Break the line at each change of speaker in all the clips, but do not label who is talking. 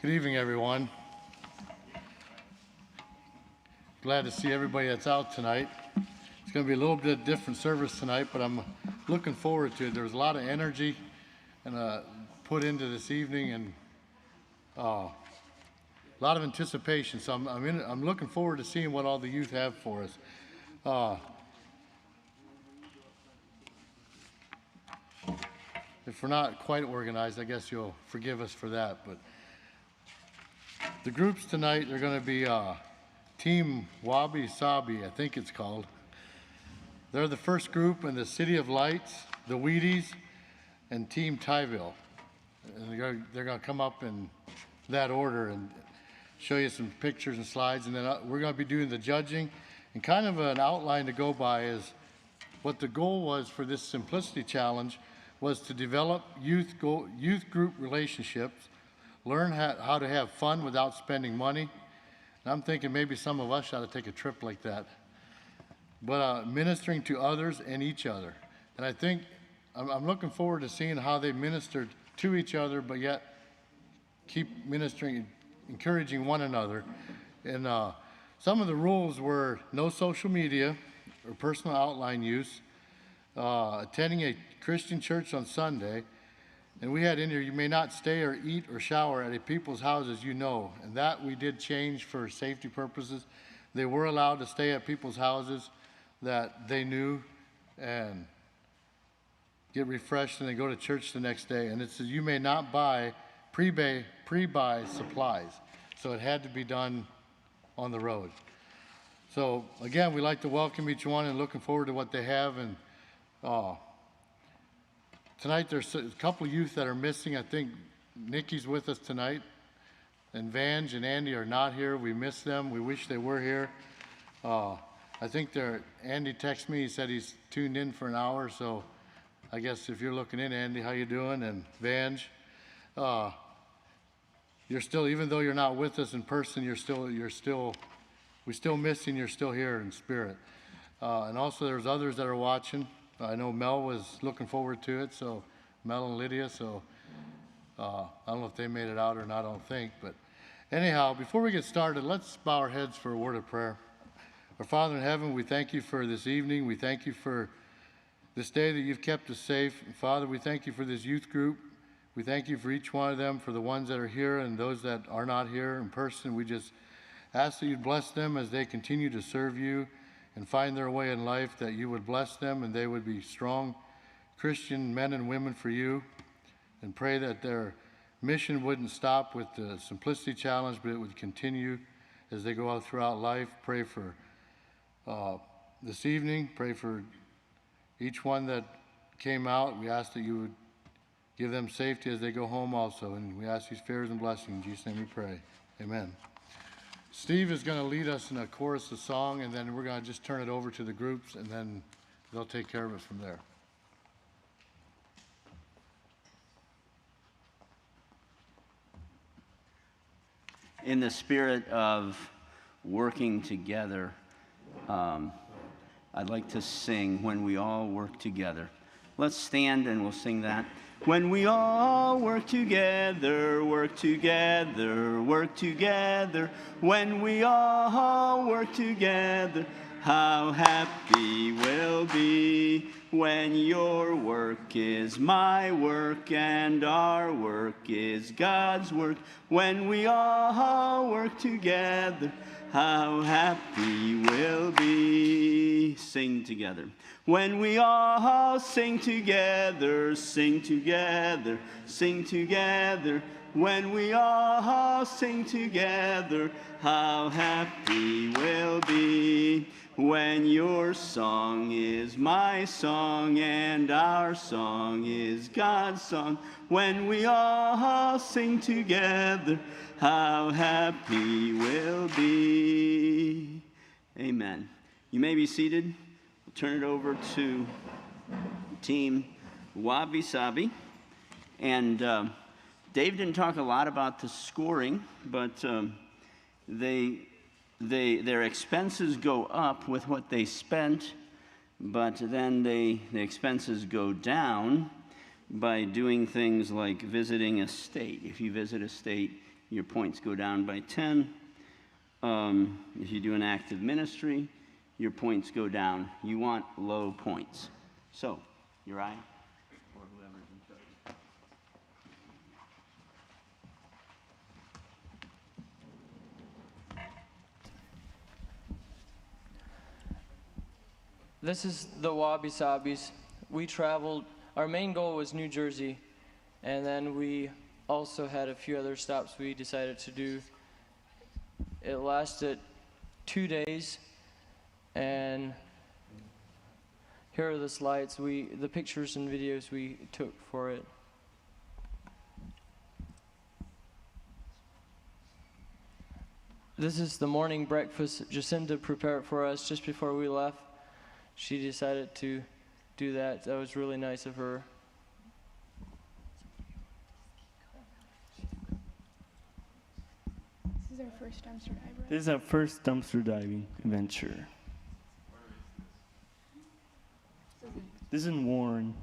Good evening, everyone. Glad to see everybody that's out tonight. It's going to be a little bit different service tonight, but I'm looking forward to it. There's a lot of energy and put into this evening, and a lot of anticipation. So I'm looking forward to seeing what all the youth have for us. If we're not quite organized, I guess you'll forgive us for that. But the groups tonight are going to be Team Wabi Sabi, I think it's called. They're the first group in the City of Lights, the Wheaties, and Team Tyville. And they're going to come up in that order and show you some pictures and slides. And then we're going to be doing the judging. And kind of an outline to go by is what the goal was for this Simplicity Challenge was to develop youth group relationships, learn how to have fun without spending money. And I'm thinking maybe some of us ought to take a trip like that. But ministering to others and each other. And I think I'm looking forward to seeing how they ministered to each other, but yet keep ministering, encouraging one another. And some of the rules were no social media or personal outline use, attending a Christian church on Sunday. And we had in here, you may not stay or eat or shower at a people's houses you know. And that we did change for safety purposes. They were allowed to stay at people's houses that they knew and get refreshed and then go to church the next day. And it says you may not pre-buy supplies. So it had to be done on the road. So again, we like to welcome each one and looking forward to what they have. And tonight there's a couple of youth that are missing. I think Nikki's with us tonight, and Vange and Andy are not here. We miss them. We wish they were here. I think Andy texted me. He said he's tuned in for an hour. So I guess if you're looking in, Andy, how you doing? And Vange, you're still, even though you're not with us in person, we still miss you, and you're still here in spirit. And also there's others that are watching. I know Mel was looking forward to it, so Mel and Lydia, so I don't know if they made it out or not, I don't think. But anyhow, before we get started, let's bow our heads for a word of prayer. Our Father in heaven, we thank you for this evening. We thank you for this day that you've kept us safe. And Father, we thank you for this youth group. We thank you for each one of them, for the ones that are here and those that are not here in person. We just ask that you'd bless them as they continue to serve you and find their way in life, that you would bless them and they would be strong Christian men and women for you, and pray that their mission wouldn't stop with the Simplicity Challenge, but it would continue as they go out throughout life. Pray for this evening, pray for each one that came out. We ask that you would give them safety as they go home also, and we ask these favors and blessings. In Jesus' name we pray, amen. Steve is going to lead us in a chorus of song, and then we're going to just turn it over to the groups, and then they'll take care of it from there.
In the spirit of working together, I'd like to sing When We All Work Together. Let's stand and we'll sing that. When we all work together, work together, work together. When we all work together, how happy we'll be. When your work is my work and our work is God's work. When we all work together, how happy we'll be. Sing together. When we all sing together, sing together, sing together. When we all sing together, how happy we'll be. When your song is my song and our song is God's song. When we all sing together, how happy we'll be. Amen. You may be seated. We'll turn it over to Team Wabi Sabi. And Dave didn't talk a lot about the scoring, but their expenses go up with what they spent, but then the expenses go down by doing things like visiting a state. If you visit a state, your points go down by 10. If you do an active ministry, your points go down. You want low points. So, Uriah, or whoever's in charge.
This is the Wabi Sabis. We traveled, our main goal was New Jersey, and then we also had a few other stops we decided to do. It lasted 2 days, and here are the slides, the pictures and videos we took for it. This is the morning breakfast Jacinta prepared for us just before we left. She decided to do that. That was really nice of her.
This is our first dumpster dive, right?
This is our first dumpster diving adventure. This is in Warren.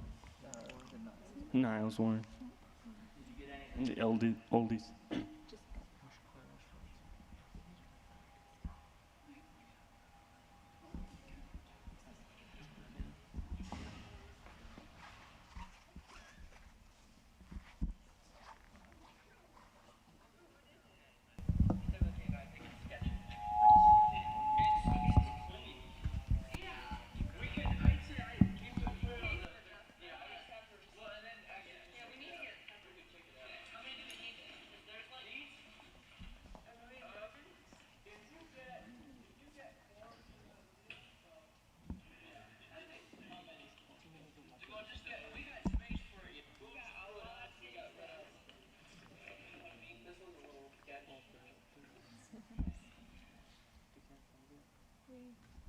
Niles Warren. And the oldies.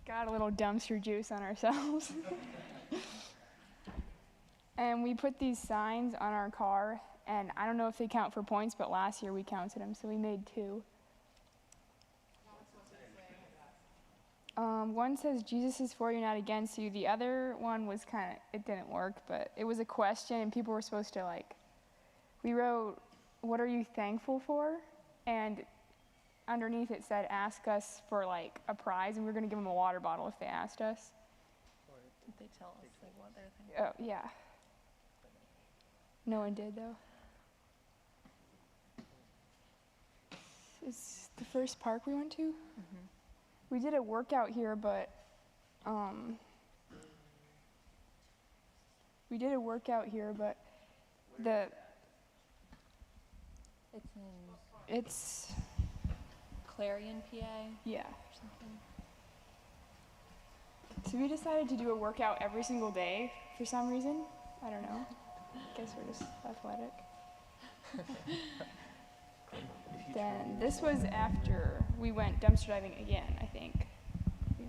Got a little dumpster juice on ourselves. And we put these signs on our car, and I don't know if they count for points, but last year we counted them, so we made 2. One says, Jesus is for you, not against you. The other one was it didn't work, but it was a question, and people were supposed to, we wrote, what are you thankful for? And underneath it said, ask us for, a prize, and we were going to give them a water bottle if they asked us.
Did they tell us what they're thinking?
Oh, yeah. No one did, though. This is the first park we went to.
Mm-hmm.
We did a workout here, but the
It's Clarion, PA.
Yeah.
Or something.
So we decided to do a workout every single day for some reason. I don't know. Guess we're just athletic. Then this was after we went dumpster diving again, I think. Yeah.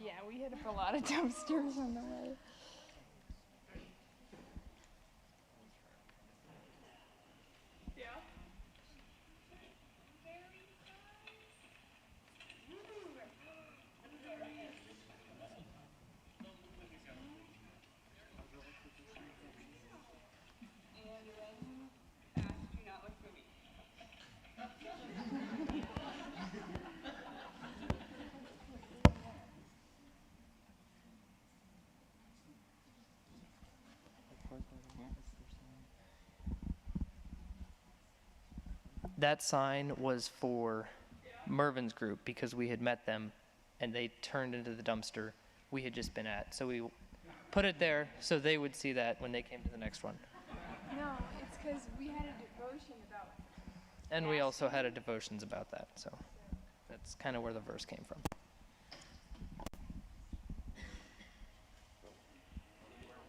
Yeah, we hit up a lot of dumpsters on the way.
that sign was for Mervin's group because we had met them and they turned into the dumpster we had just been at. So we put it there so they would see that when they came to the next one.
No, it's because we had a devotion about.
And we also had a devotions about that. So that's kind of where the verse came from.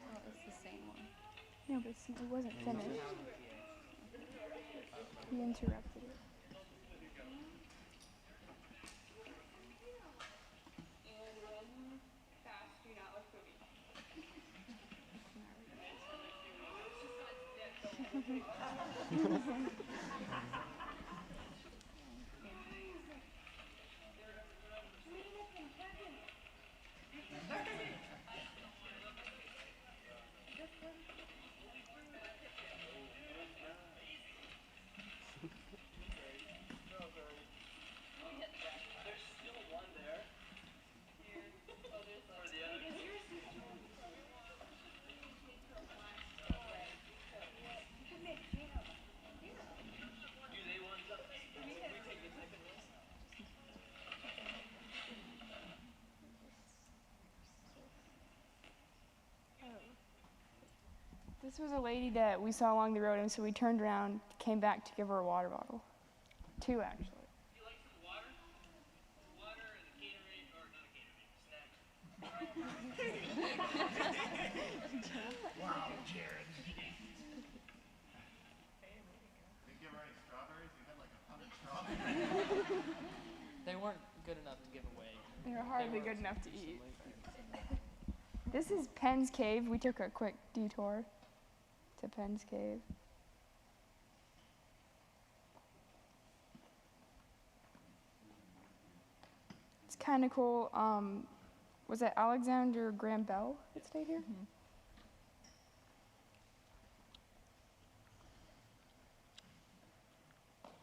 Oh, it's the same one.
No, but it wasn't finished. He interrupted it. This was a lady that we saw along the road, and so we turned around, came back to give her a water bottle. 2, actually.
They weren't good enough to give away.
They were hardly good enough to eat. This is Penn's Cave. We took a quick detour to Penn's Cave. It's kind of cool. Was it Alexander Graham Bell that stayed here?
Mm-hmm.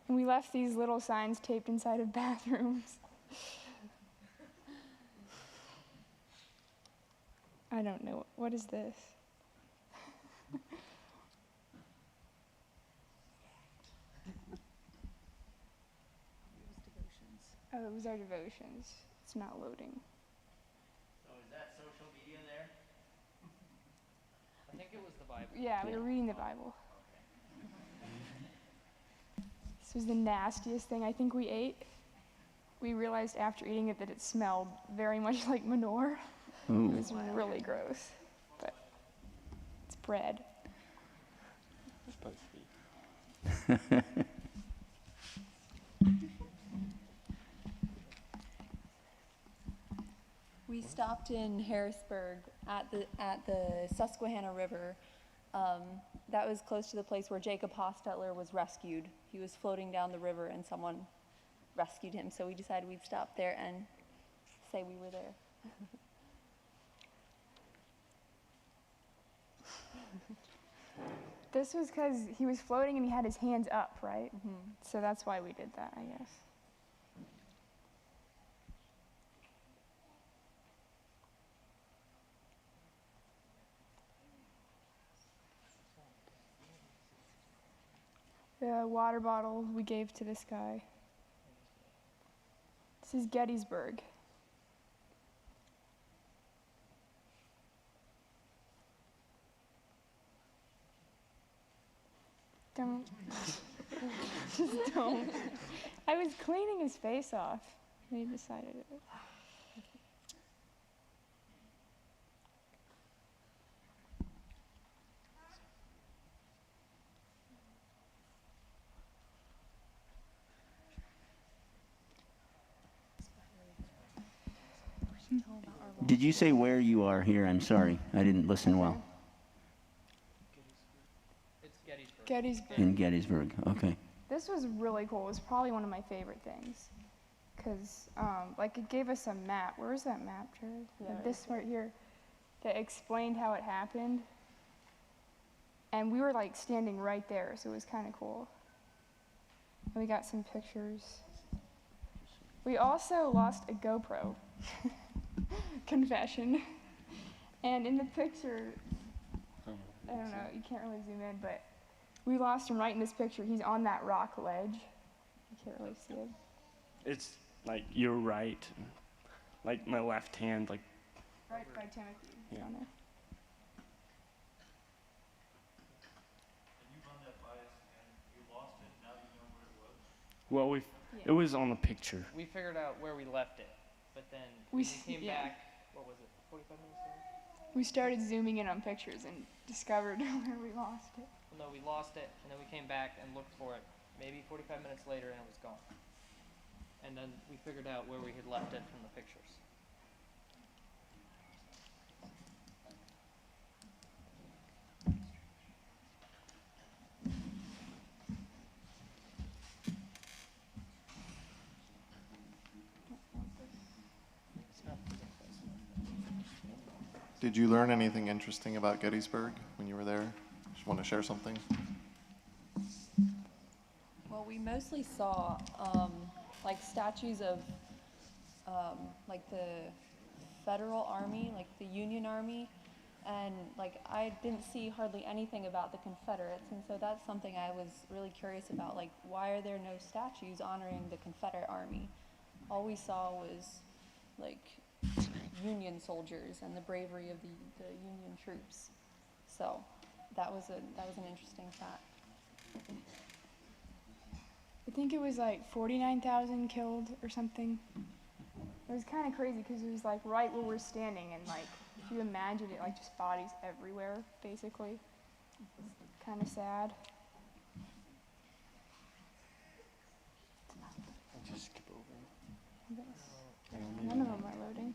And we left these little signs taped inside of bathrooms. I don't know. What is this? Oh, it was our devotions. It's not loading.
So is that social media there?
I think it was the Bible.
Yeah, we were reading the Bible. This was the nastiest thing I think we ate. We realized after eating it that it smelled very much like manure.
Ooh.
It was really gross, but it's bread.
We stopped in Harrisburg at the Susquehanna River. That was close to the place where Jacob Hostetler was rescued. He was floating down the river and someone rescued him. So we decided we'd stop there and say we were there.
This was because he was floating and he had his hands up, right? Mm-hmm. So that's why we did that, I guess. The water bottle we gave to this guy. This is Gettysburg. Don't. Just don't. I was cleaning his face off. He decided it.
Did you say where you are here? I'm sorry, I didn't listen well.
It's Gettysburg.
Gettysburg.
In Gettysburg, okay.
This was really cool. It was probably one of my favorite things. Because, like, it gave us a map. Where is that map, Jared?
Yeah,
This right here. That explained how it happened. And we were, like, standing right there, so it was kind of cool. And we got some pictures. We also lost a GoPro. Confession. And in the picture, I don't know, you can't really zoom in, but we lost him right in this picture. He's on that rock ledge. can't really see it.
It's like your right, like my left hand, like
Right by Timothy.
Yeah.
On there.
well, we it was on the picture.
We figured out where we left it, but then
We
we
s-
came
yeah.
back. What was it? 45 minutes later?
We started zooming in on pictures and discovered where we lost it.
Well, no, we lost it, and then we came back and looked for it. Maybe 45 minutes later, and it was gone. And then we figured out where we had left it from the pictures.
Did you learn anything interesting about Gettysburg when you were there? Just want to share something?
Well, we mostly saw like statues of like the Federal Army, like the Union Army, and like I didn't see hardly anything about the Confederates, and so that's something I was really curious about. Like, why are there no statues honoring the Confederate Army? All we saw was like Union soldiers and the bravery of the Union troops. So that was an interesting fact.
I think it was like 49,000 killed or something. It was kind of crazy because it was like right where we're standing, and like if you imagine it, like just bodies everywhere, basically. Kind of sad.
Just skip over.
None of them are loading.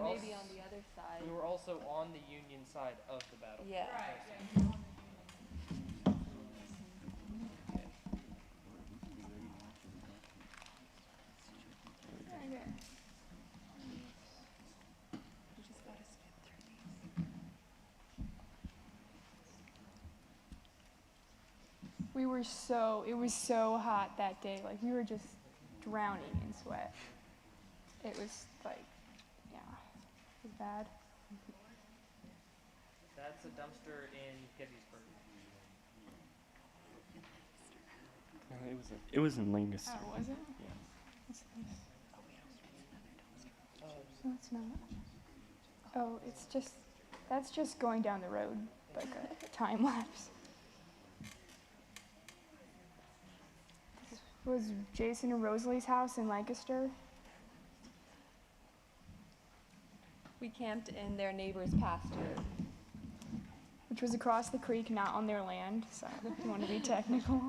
Maybe on the other side.
We were also on the Union side of the battle.
Yeah.
Okay. It was so hot that day. Like we were just drowning in sweat. It was like, yeah, it was bad.
That's a dumpster in Gettysburg.
No, it was in Lancaster.
Oh, was it?
Yeah.
What's this? No, it's not. Oh, it's just, that's just going down the road, like a time lapse. This was Jason and Rosalie's house in Lancaster.
We camped in their neighbor's pasture.
Which was across the creek, not on their land, so if you want to be technical.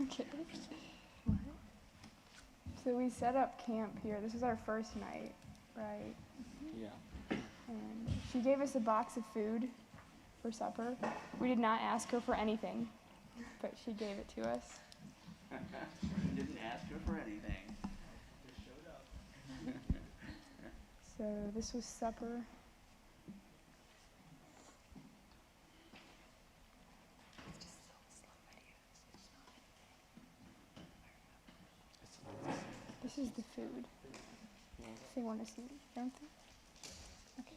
Okay. So we set up camp here. This is our first night, right?
Yeah.
And she gave us a box of food for supper. We did not ask her for anything, but she gave it to us.
Didn't ask her for anything.
So this was supper. This is the food. If they want to see it, don't they? Okay.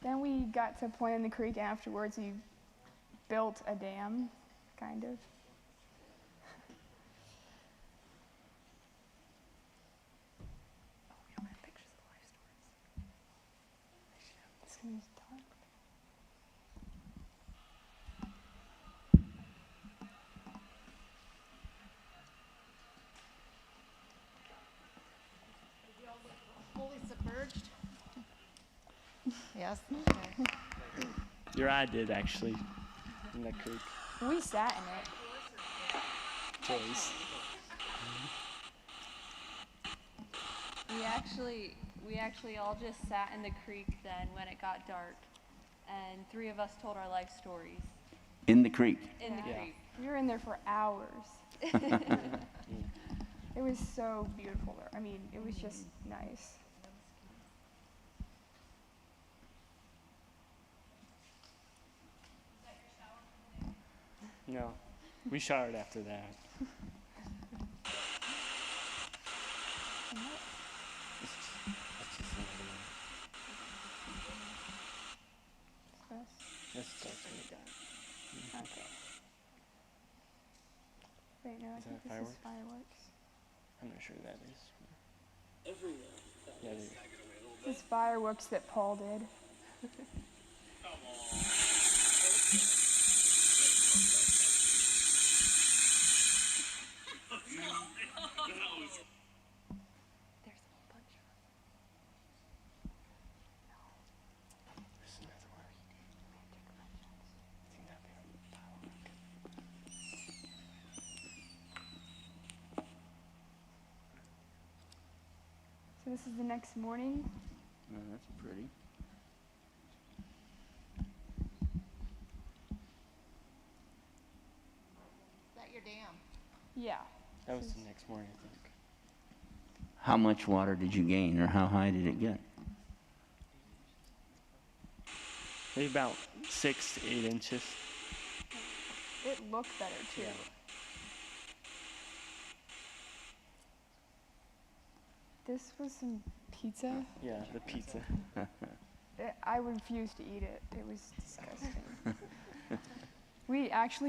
Then we got to play in the creek afterwards. We built a dam, kind of. This one's dark.
Fully submerged? Yes.
Your eye did actually in that creek.
We sat in it.
Twice.
We actually We actually all just sat in the creek then when it got dark, and 3 of us told our life stories
In the creek.
in the
Yeah.
creek.
We were in there for hours. It was so beautiful there. I mean, it was just nice.
No, we showered after that. That's just another one. That's just
Okay. Wait, no, I
Is
think
that
this is
fireworks?
fireworks.
I'm not sure that is. Yeah, it is.
This is fireworks that Paul did.
There's a whole bunch of them.
There's another one. I think that'd be a firework.
So this is the next morning.
Oh, that's pretty.
Is that your dam?
Yeah.
That was the next morning, I think.
How much water did you gain, or how high did it get?
Maybe about 6 to 8 inches.
It looked better too.
Yeah.
This was some pizza.
Yeah, the pizza.
I refused to eat it. It was disgusting.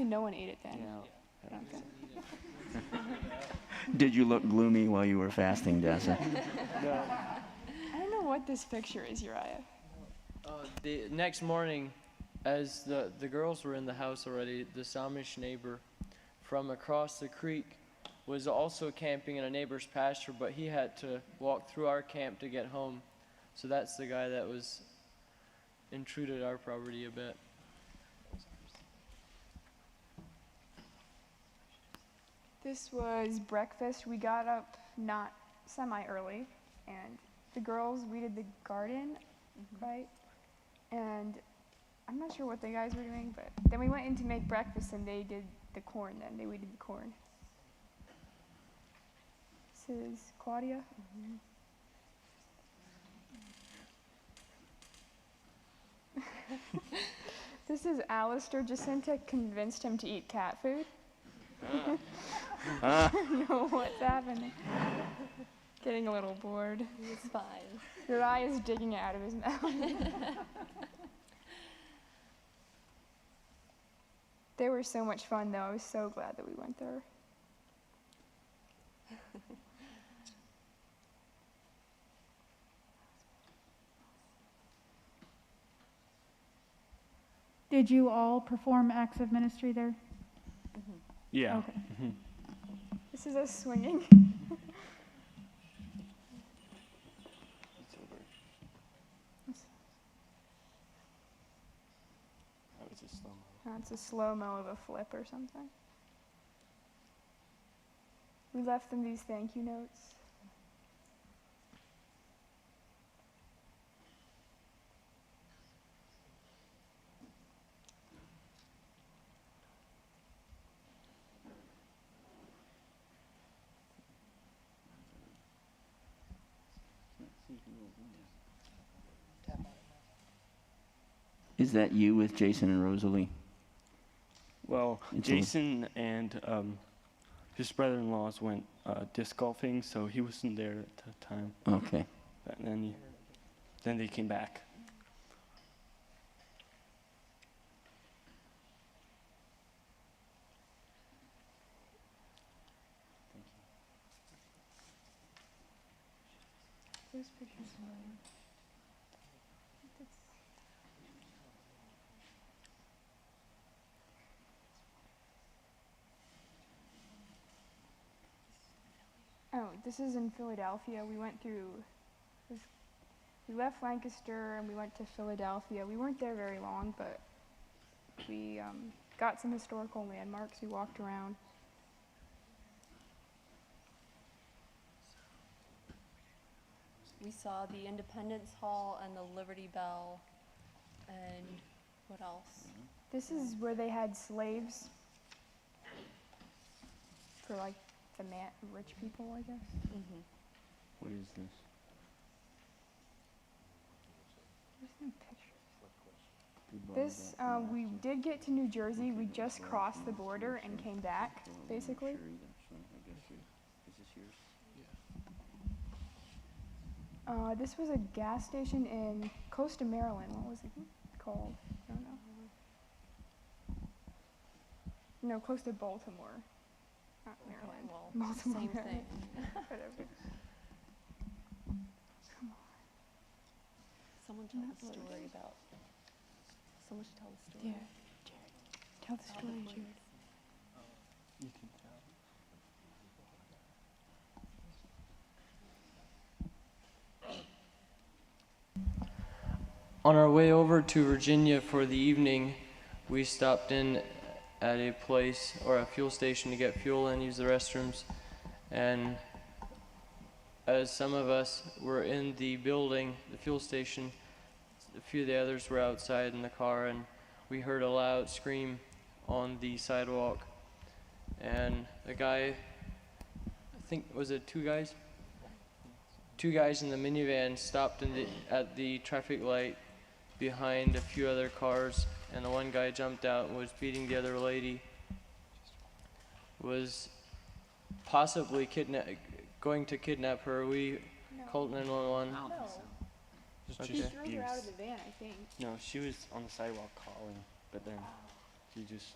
No one ate it then.
Yeah.
Okay.
Did you look gloomy while you were fasting, Dessa?
No.
I don't know what this picture is, Uriah.
The next morning, as the girls were in the house already, the Samish neighbor from across the creek was also camping in a neighbor's pasture, but he had to walk through our camp to get home. So that's the guy that was intruded our property a bit.
This was breakfast. We got up not semi-early, and the girls weeded the garden, right? And I'm not sure what the guys were doing, but then we went in to make breakfast, and they did the corn then. They weeded the corn. This is Claudia. This is Alistair. Jacinta convinced him to eat cat food. I don't know what's happening. Getting a little bored.
It's fine.
Uriah's digging it out of his mouth. They were so much fun, though. I was so glad that we went there.
Did you all perform acts of ministry there?
Yeah.
Okay.
This is us swinging.
It's over. That was a slow-mo.
It's a slow-mo of a flip or something. We left them these thank you notes.
Is that you with Jason and Rosalie?
Well,
It's
Jason and his brother-in-laws went disc golfing, so he wasn't there at the time.
Okay.
But then they came back.
Those pictures are Oh, this is in Philadelphia. We went through, we left Lancaster and we went to Philadelphia. We weren't there very long, but we got some historical landmarks. We walked around.
We saw the Independence Hall and the Liberty Bell, and what else?
This is where they had slaves for like the rich people, I guess.
Mm-hmm.
What is this?
There's no pictures. This, we did get to New Jersey. We just crossed the border and came back, basically. This was a gas station in Costa, Maryland. What was it called? I don't know. No, close to Baltimore. Not Maryland.
Well,
Baltimore,
same
Maryland.
thing.
Whatever. Come on.
Someone tell the story about. Someone should tell the story.
Yeah, Jared. Tell the story, Jared.
You can tell.
On our way over to Virginia for the evening, we stopped in at a place or a fuel station to get fuel and use the restrooms. And as some of us were in the building, the fuel station, a few of the others were outside in the car, and we heard a loud scream on the sidewalk. And a guy, I think, was it two guys? Two guys in the minivan stopped at the traffic light behind a few other cars, and the one guy jumped out and was beating the other lady. Was possibly going to kidnap her. We called 911.
No.
Okay.
He threw her out of the van, I think.
No, she was on the sidewalk calling, but then she just.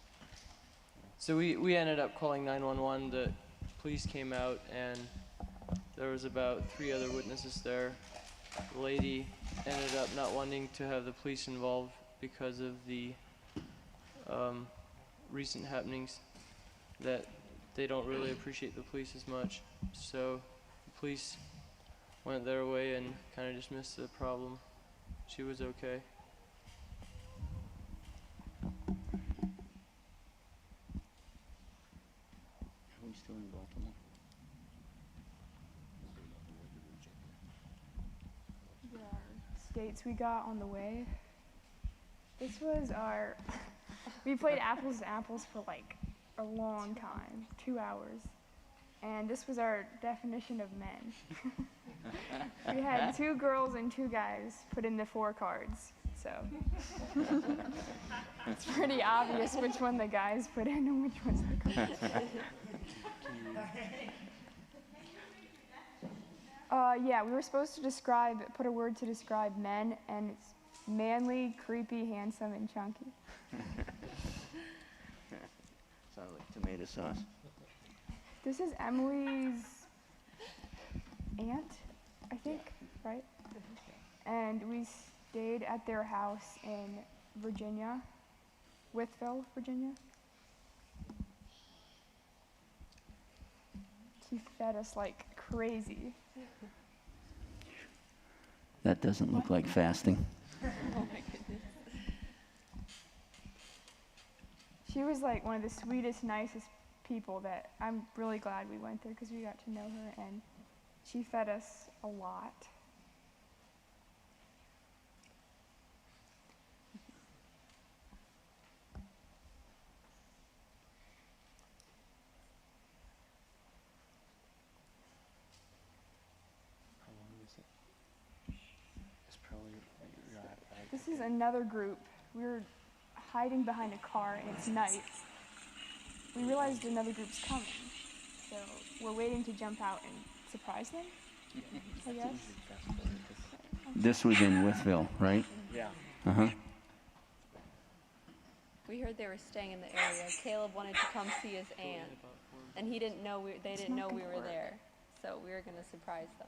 So we ended up calling 911. The police came out, and there was about 3 other witnesses there. The lady ended up not wanting to have the police involved because of the recent happenings, that they don't really appreciate the police as much. So the police went their way and kind of dismissed the problem. She was okay.
Are we still in Baltimore?
Skates we got on the way. This was our, we played apples to apples for like a long time, 2 hours. And this was our definition of men. We had 2 girls and 2 guys put in the 4 cards, so. It's pretty obvious which one the guys put in and which one's the girls. Yeah, we were supposed to put a word to describe men, and it's manly, creepy, handsome, and chunky.
Sounds like tomato sauce.
This is Emily's aunt, I think, right? And we stayed at their house in Virginia, Wytheville, Virginia. She fed us like crazy.
That doesn't look like fasting.
Oh my goodness.
She was like one of the sweetest, nicest people that I'm really glad we went there because we got to know her, and she fed us a lot.
How long is it? It's probably right.
This is another group. We were hiding behind a car, and it's night. We realized another group's coming, so we're waiting to jump out and surprise them, I guess.
This was in Wytheville, right?
Yeah.
Uh-huh.
We heard they were staying in the area. Caleb wanted to come see his aunt, and he didn't know they didn't know we were there, so we were going to surprise them.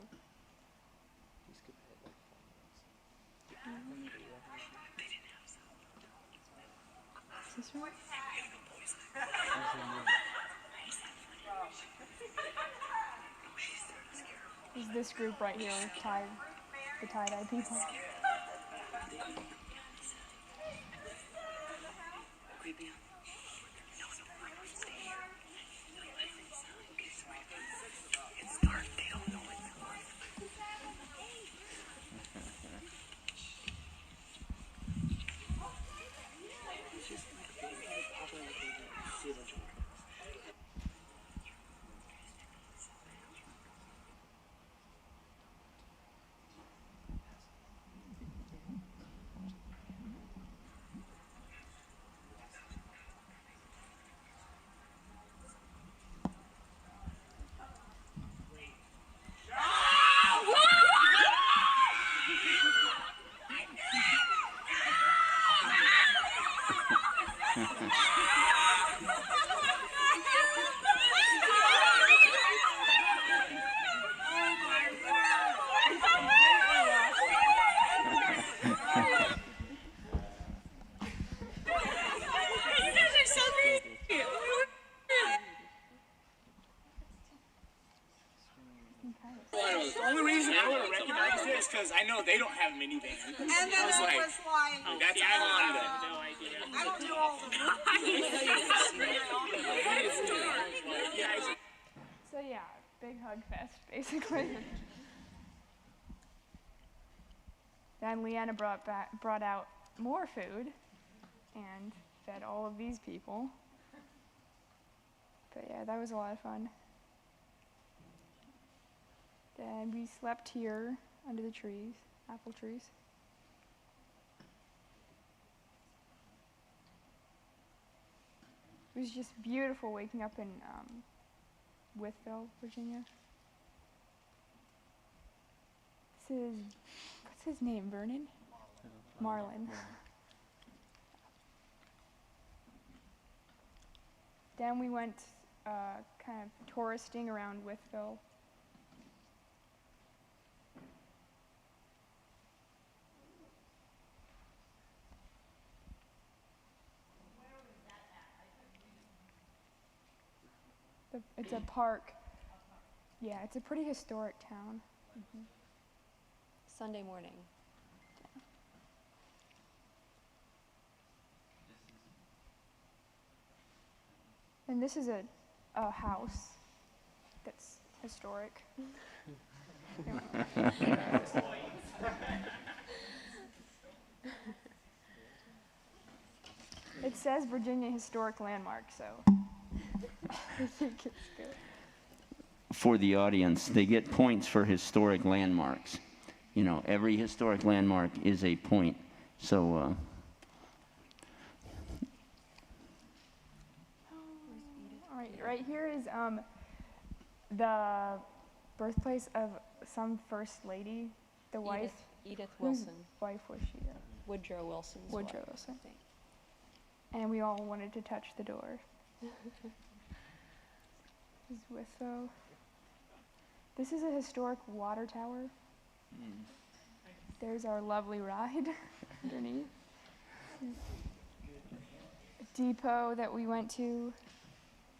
Is this right? Is this group right here, the tie-dye people?
gonna recognize this because I know they don't have a minivan.
And then
I was
it
like,
was like,
that's I wanted it.
no idea. I don't know all the movies.
So yeah, big hug fest basically. Then Leanna brought out more food and fed all of these people. But yeah, that was a lot of fun. Then we slept here under the trees, apple trees. It was just beautiful waking up in Wytheville, Virginia. What's his name, Vernon? Marlin. Then we went kind of touristing around Wytheville. It's a park. Yeah, it's a pretty historic town.
Sunday morning.
And this is a house that's historic. It says Virginia Historic Landmark, so I think it's good.
For the audience, they get points for historic landmarks. You know, every historic landmark is a point. So,
Right here is the birthplace of some first lady, the wife.
Edith
Whose
Wilson.
wife was she?
Woodrow Wilson's
Woodrow
wife,
Wilson.
I think.
And we all wanted to touch the door. This is Wytheville. This is a historic water tower. There's our lovely ride underneath. A depot that we went to.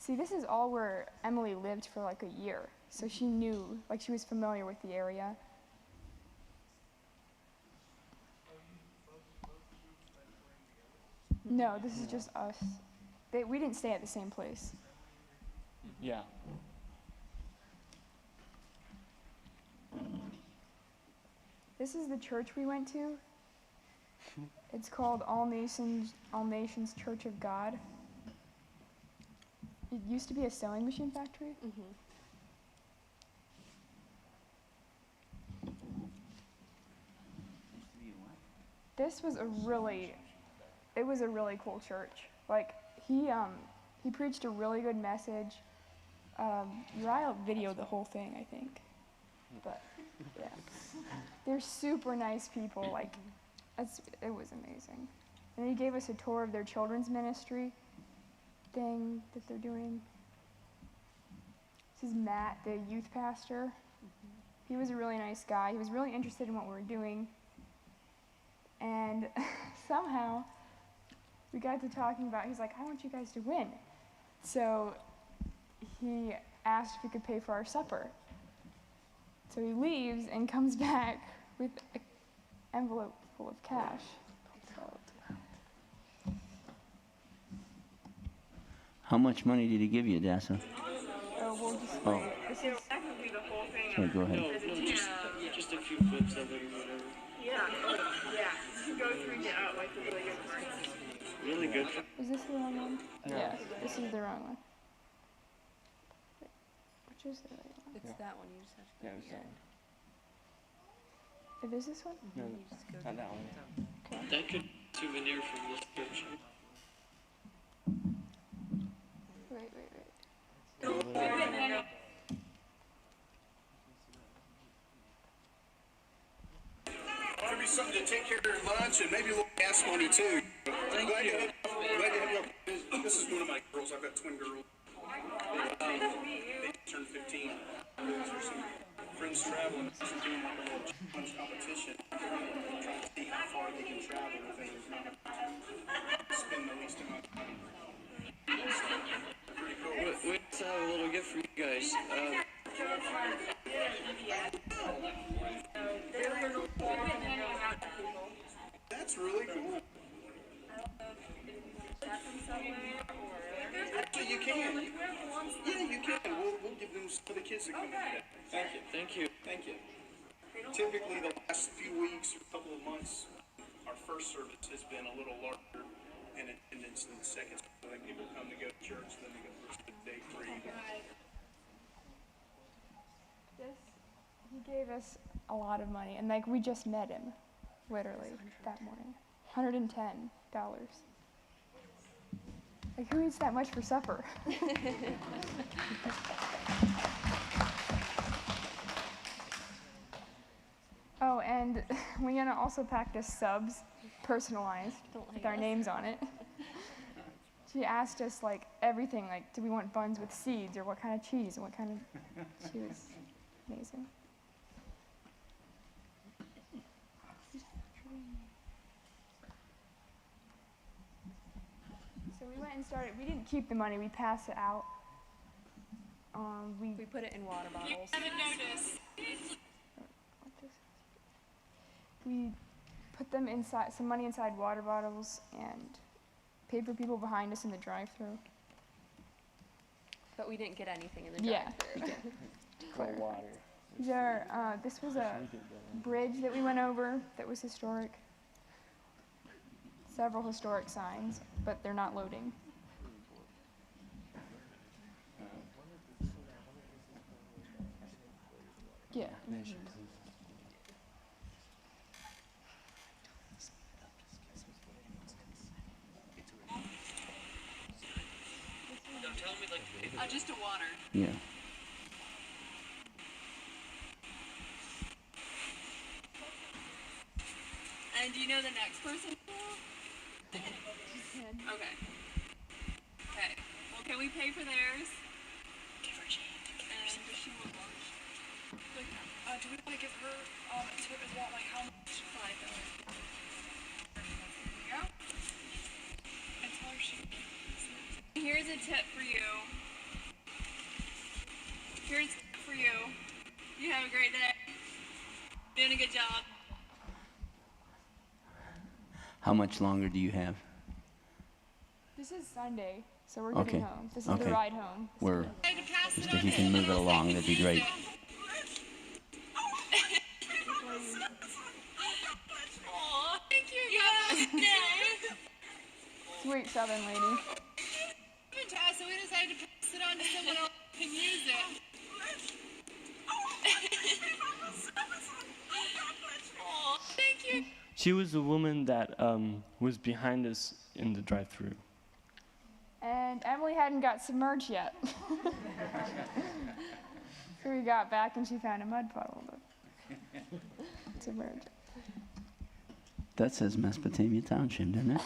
See, this is all where Emily lived for like a year. So she knew, like she was familiar with the area. No, this is just us. We didn't stay at the same place.
Yeah.
This is the church we went to. It's called All Nations Church of God. It used to be a sewing machine factory. This was it was a really cool church. Like he preached a really good message. Uriah videoed the whole thing, I think. But yeah, they're super nice people. Like it was amazing. And he gave us a tour of their children's ministry thing that they're doing. This is Matt, the youth pastor. He was a really nice guy. He was really interested in what we were doing. And somehow we got to talking about, he's like, I want you guys to win. So he asked if he could pay for our supper. So he leaves and comes back with an envelope full of cash.
how much money did he give you, Dassa?
We'll just
Oh.
this is
Sorry, go ahead.
Just a few clips of it or whatever.
Go through it like the really good part.
Really good.
Is this the wrong one?
No.
Yeah, this is the wrong one. Which is the right one?
It's that one. You just have to go
Yeah,
to
it's
the
that
end.
one.
It is this one?
No,
You just go
not
to
that one.
Okay.
That could be a souvenir from this church.
Wait.
Could be something to take care of your lunch and maybe a little gas money too. Glad to have you. This is one of my girls. I've got twin girls. They turned 15. There's some friends traveling. Some doing like a little challenge competition. Trying to see how far they can travel within spend the least amount of money. Pretty cool.
Let's have a little gift for you guys.
kids that come in today. Thank you. Thank you. Thank you. Typically, the last few weeks or couple of months, our first service has been a little larger in attendance than the second. So like people come to go to church, then they go first to day 3.
He gave us a lot of money, and like we just met him, literally that morning. $110. Like who eats that much for supper? Oh, and Leanna also packed us subs, personalized, with our names on it. She asked us like everything, like do we want buns with seeds or what kind of cheese and what kind of. She was amazing. So we went and started. We didn't keep the money. We passed it out.
We put it in water bottles.
We put them inside, some money inside water bottles, and paid for people behind us in the drive-thru.
But we didn't get anything in the
Yeah.
drive-thru.
Water.
This was a bridge that we went over that was historic. Several historic signs, but they're not loading. Yeah.
Just a water.
Yeah.
And do you know the next person? Okay. Okay. Well, can we pay for theirs? Give her change. And does she want lunch? Like, do we want to give her a tip as well? Like, how much? $5. Yeah. And tell her she. Here's a tip for you. Here's a tip for you. You have a great day. Doing a good job.
How much longer do you have?
This is Sunday, so we're getting home. This is the
Okay.
ride home.
We're just if you can move it along, that'd be great.
Aw, thank you. You have a good day.
Sweet Southern lady.
Fantastic. We decided to pass it on to someone else who can use it. Aw, thank you.
She was the woman that was behind us in the drive-thru.
And Emily hadn't got submerged yet. So we got back and she found a mud puddle to submerge.
That says Mesopotamia Township, doesn't it?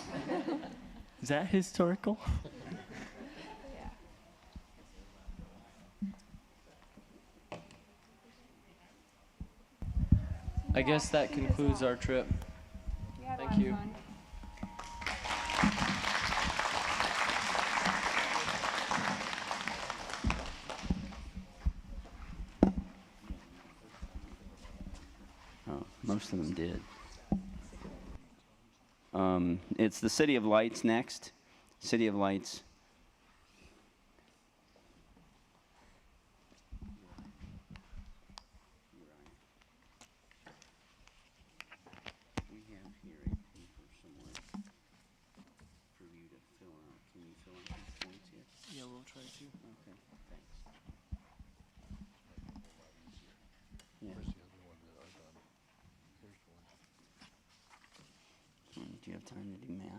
Is that historical?
I guess that concludes our trip.
We had a
Thank
lot of
you.
fun.
Oh, most of them did. It's the City of Lights next. City of Lights. We have here a paper somewhere for you to fill out. Can you fill out these points here?
Yeah, we'll try to.
Okay, thanks. Yeah. Do you have time to do math?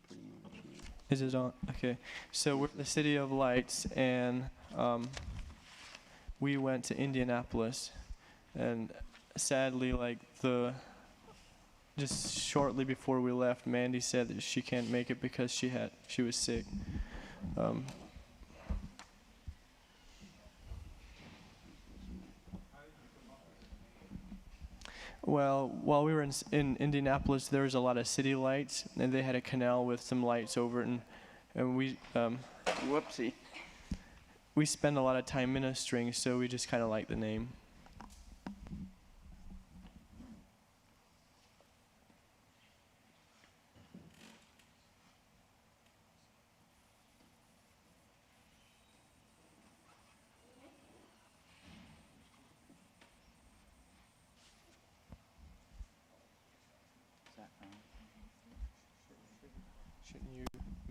Pretty much, yeah.
Is it on? Okay. So we're the City of Lights, and we went to Indianapolis, and sadly, like just shortly before we left, Mandy said that she can't make it because she was sick. Well, while we were in Indianapolis, there was a lot of city lights, and they had a canal with some lights over it, and we
Whoopsie.
we spend a lot of time ministering, so we just kind of like the name.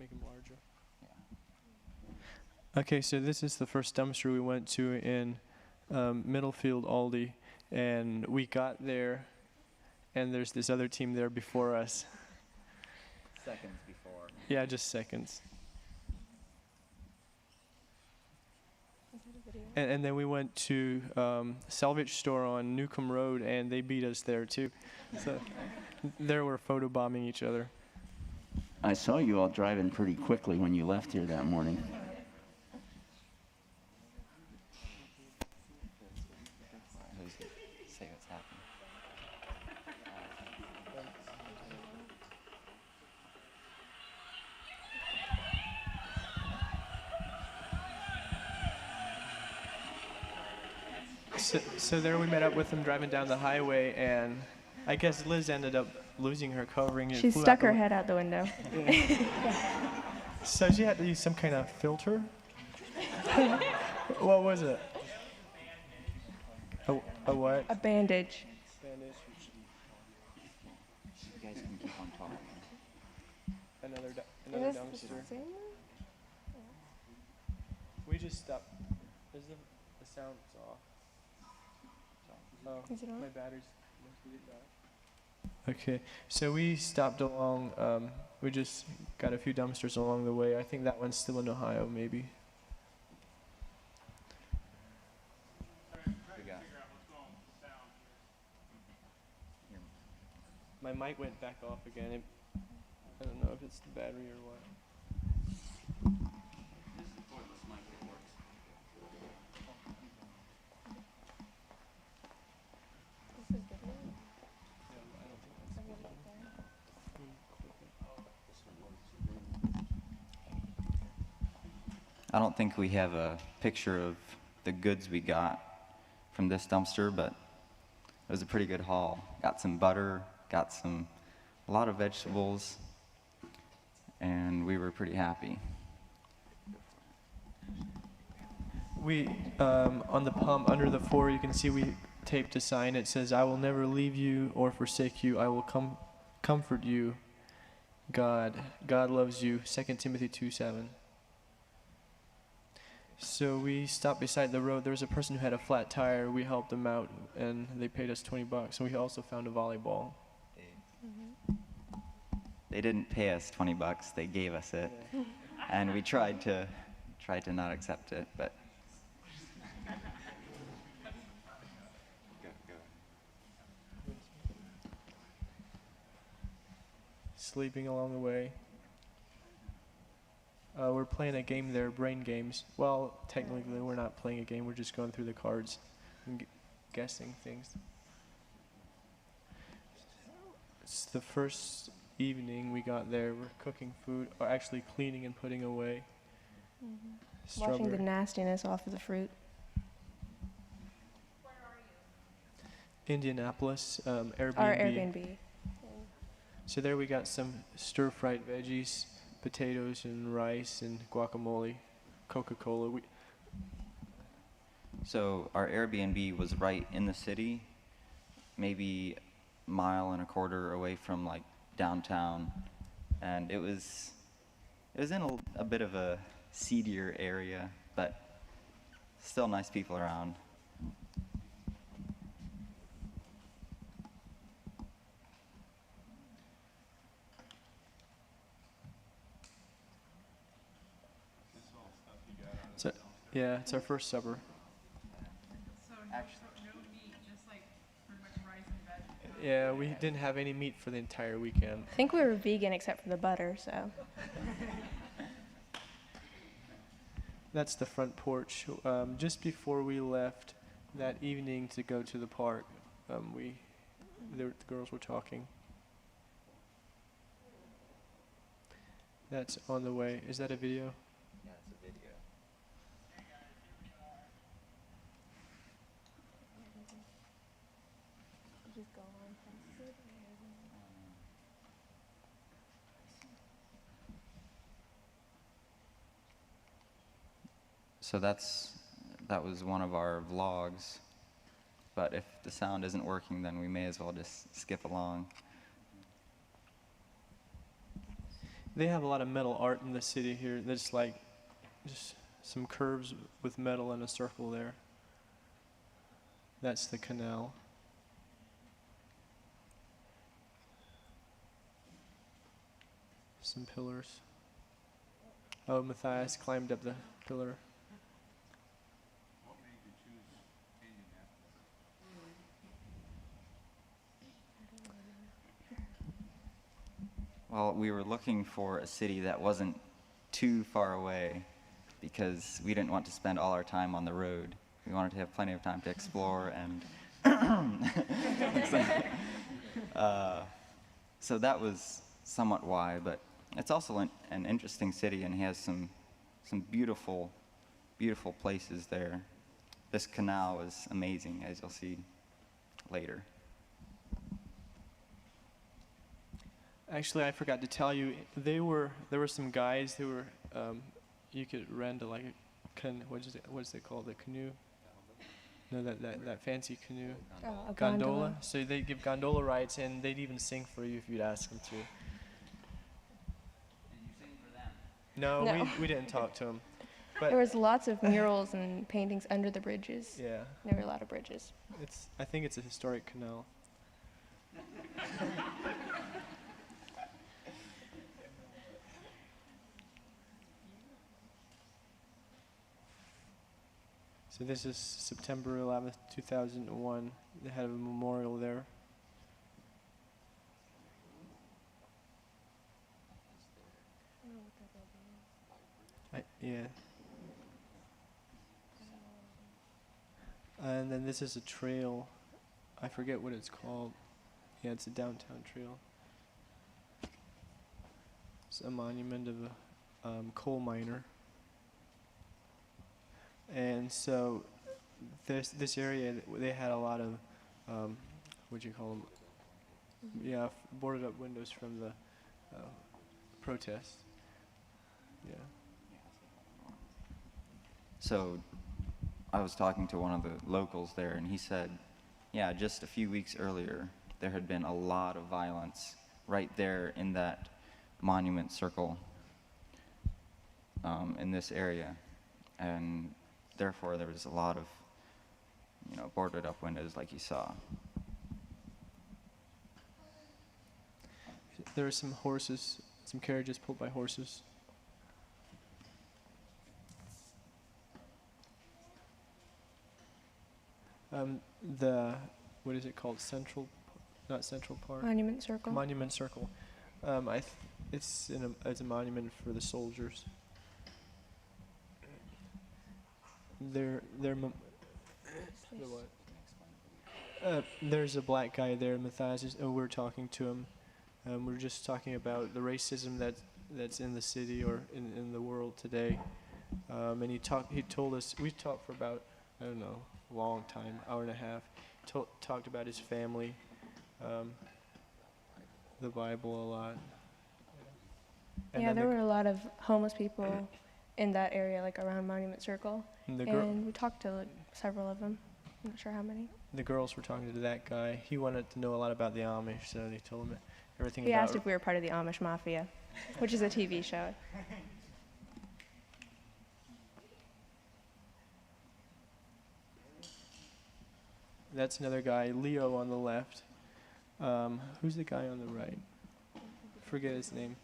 Make them larger. Okay, so this is the first dumpster we went to in Middlefield Aldi, and we got there, and there's this other team there before us.
Seconds before.
Yeah, just seconds. And then we went to salvage store on Newcomb Road, and they beat us there too. So there we're photobombing each other.
I saw you all driving pretty quickly when you left here that morning.
Say what's happening.
So there we met up with them driving down the highway, and I guess Liz ended up losing her covering. It
She
flew out
stuck
the
her
wi-
head out the window.
So she had to use some kind of filter. What was it? A what?
A bandage.
You guys can keep on talking.
Another dumpster. We just stopped. Is the sound's off? Oh,
Is it on?
my batteries must be dead. Okay, so we stopped along. We just got a few dumpsters along the way. I think that one's still in Ohio, maybe. My mic went back off again. I don't know if it's the battery or what.
I don't think we have a picture of the goods we got from this dumpster, but it was a pretty good haul. Got some butter, got a lot of vegetables, and we were pretty happy.
We, on the pump under the floor, you can see we taped a sign. It says, "I will never leave you or forsake you. I will comfort you. God loves you." 2 Timothy 2:7. So we stopped beside the road. There was a person who had a flat tire. We helped them out, and they paid us $20. And we also found a volleyball.
They didn't pay us $20, they gave us it. And we tried to not accept it, but
Sleeping along the way. We're playing a game there, Brain Games. Well, technically we're not playing a game. We're just going through the cards and guessing things. It's the first evening we got there. We're cooking food, or actually cleaning and putting away.
Washing the nastiness off of the fruit.
Indianapolis, Airbnb.
Our Airbnb.
So there we got some stir-fried veggies, potatoes and rice and guacamole, Coca-Cola.
so our Airbnb was right in the city, maybe a mile and a quarter away from like downtown, and it was in a bit of a seedier area, but still nice people around.
So, yeah, it's our first supper. Yeah, we didn't have any meat for the entire weekend.
I think we were vegan except for the butter, so.
That's the front porch. Just before we left that evening to go to the park, the girls were talking. That's on the way. Is that a video?
Yeah, it's a video. So that was one of our vlogs, but if the sound isn't working, then we may as well just skip along.
They have a lot of metal art in the city here. There's like just some curves with metal and a circle there. That's the canal. Some pillars. Oh, Matthias climbed up the pillar.
Well, we were looking for a city that wasn't too far away because we didn't want to spend all our time on the road. We wanted to have plenty of time to explore and so that was somewhat why, but it's also an interesting city and has some beautiful, beautiful places there. This canal is amazing, as you'll see later.
Actually, I forgot to tell you, there were some guys who were, you could rent like what's it called, the canoe? No, that fancy canoe.
Oh, a
gondola.
gondola.
So they'd give gondola rides, and they'd even sing for you if you'd ask them to. No,
No.
we didn't talk to them. But
There was lots of murals and paintings under the bridges.
yeah,
There were a lot of bridges.
I think it's a historic canal. So this is September 11th, 2001. They had a memorial there. Yeah. And then this is a trail. I forget what it's called. Yeah, it's a downtown trail. It's a monument of a coal miner. And so this area, they had a lot of, what do you call them? Yeah, boarded up windows from the protests. Yeah.
So I was talking to one of the locals there, and he said, yeah, just a few weeks earlier, there had been a lot of violence right there in that monument circle in this area. And therefore, there was a lot of, boarded up windows like you saw.
There were some horses, some carriages pulled by horses. What is it called? Not Central Park.
Monument Circle.
Monument Circle. It's a monument for the soldiers. There's a black guy there, Matthias. We're talking to him. We're just talking about the racism that's in the city or in the world today. And he told us, we talked for about, I don't know, a long time, hour and a half. Talked about his family, the Bible a lot. And
Yeah,
then
there were a lot of homeless people in that area, like around Monument Circle. And we talked to several of them. I'm not sure how many.
The girls were talking to that guy. He wanted to know a lot about the Amish, so they told him everything
He
about
asked if we were part of the Amish Mafia, which is a TV show.
That's another guy, Leo on the left. Who's the guy on the right? Forget his name.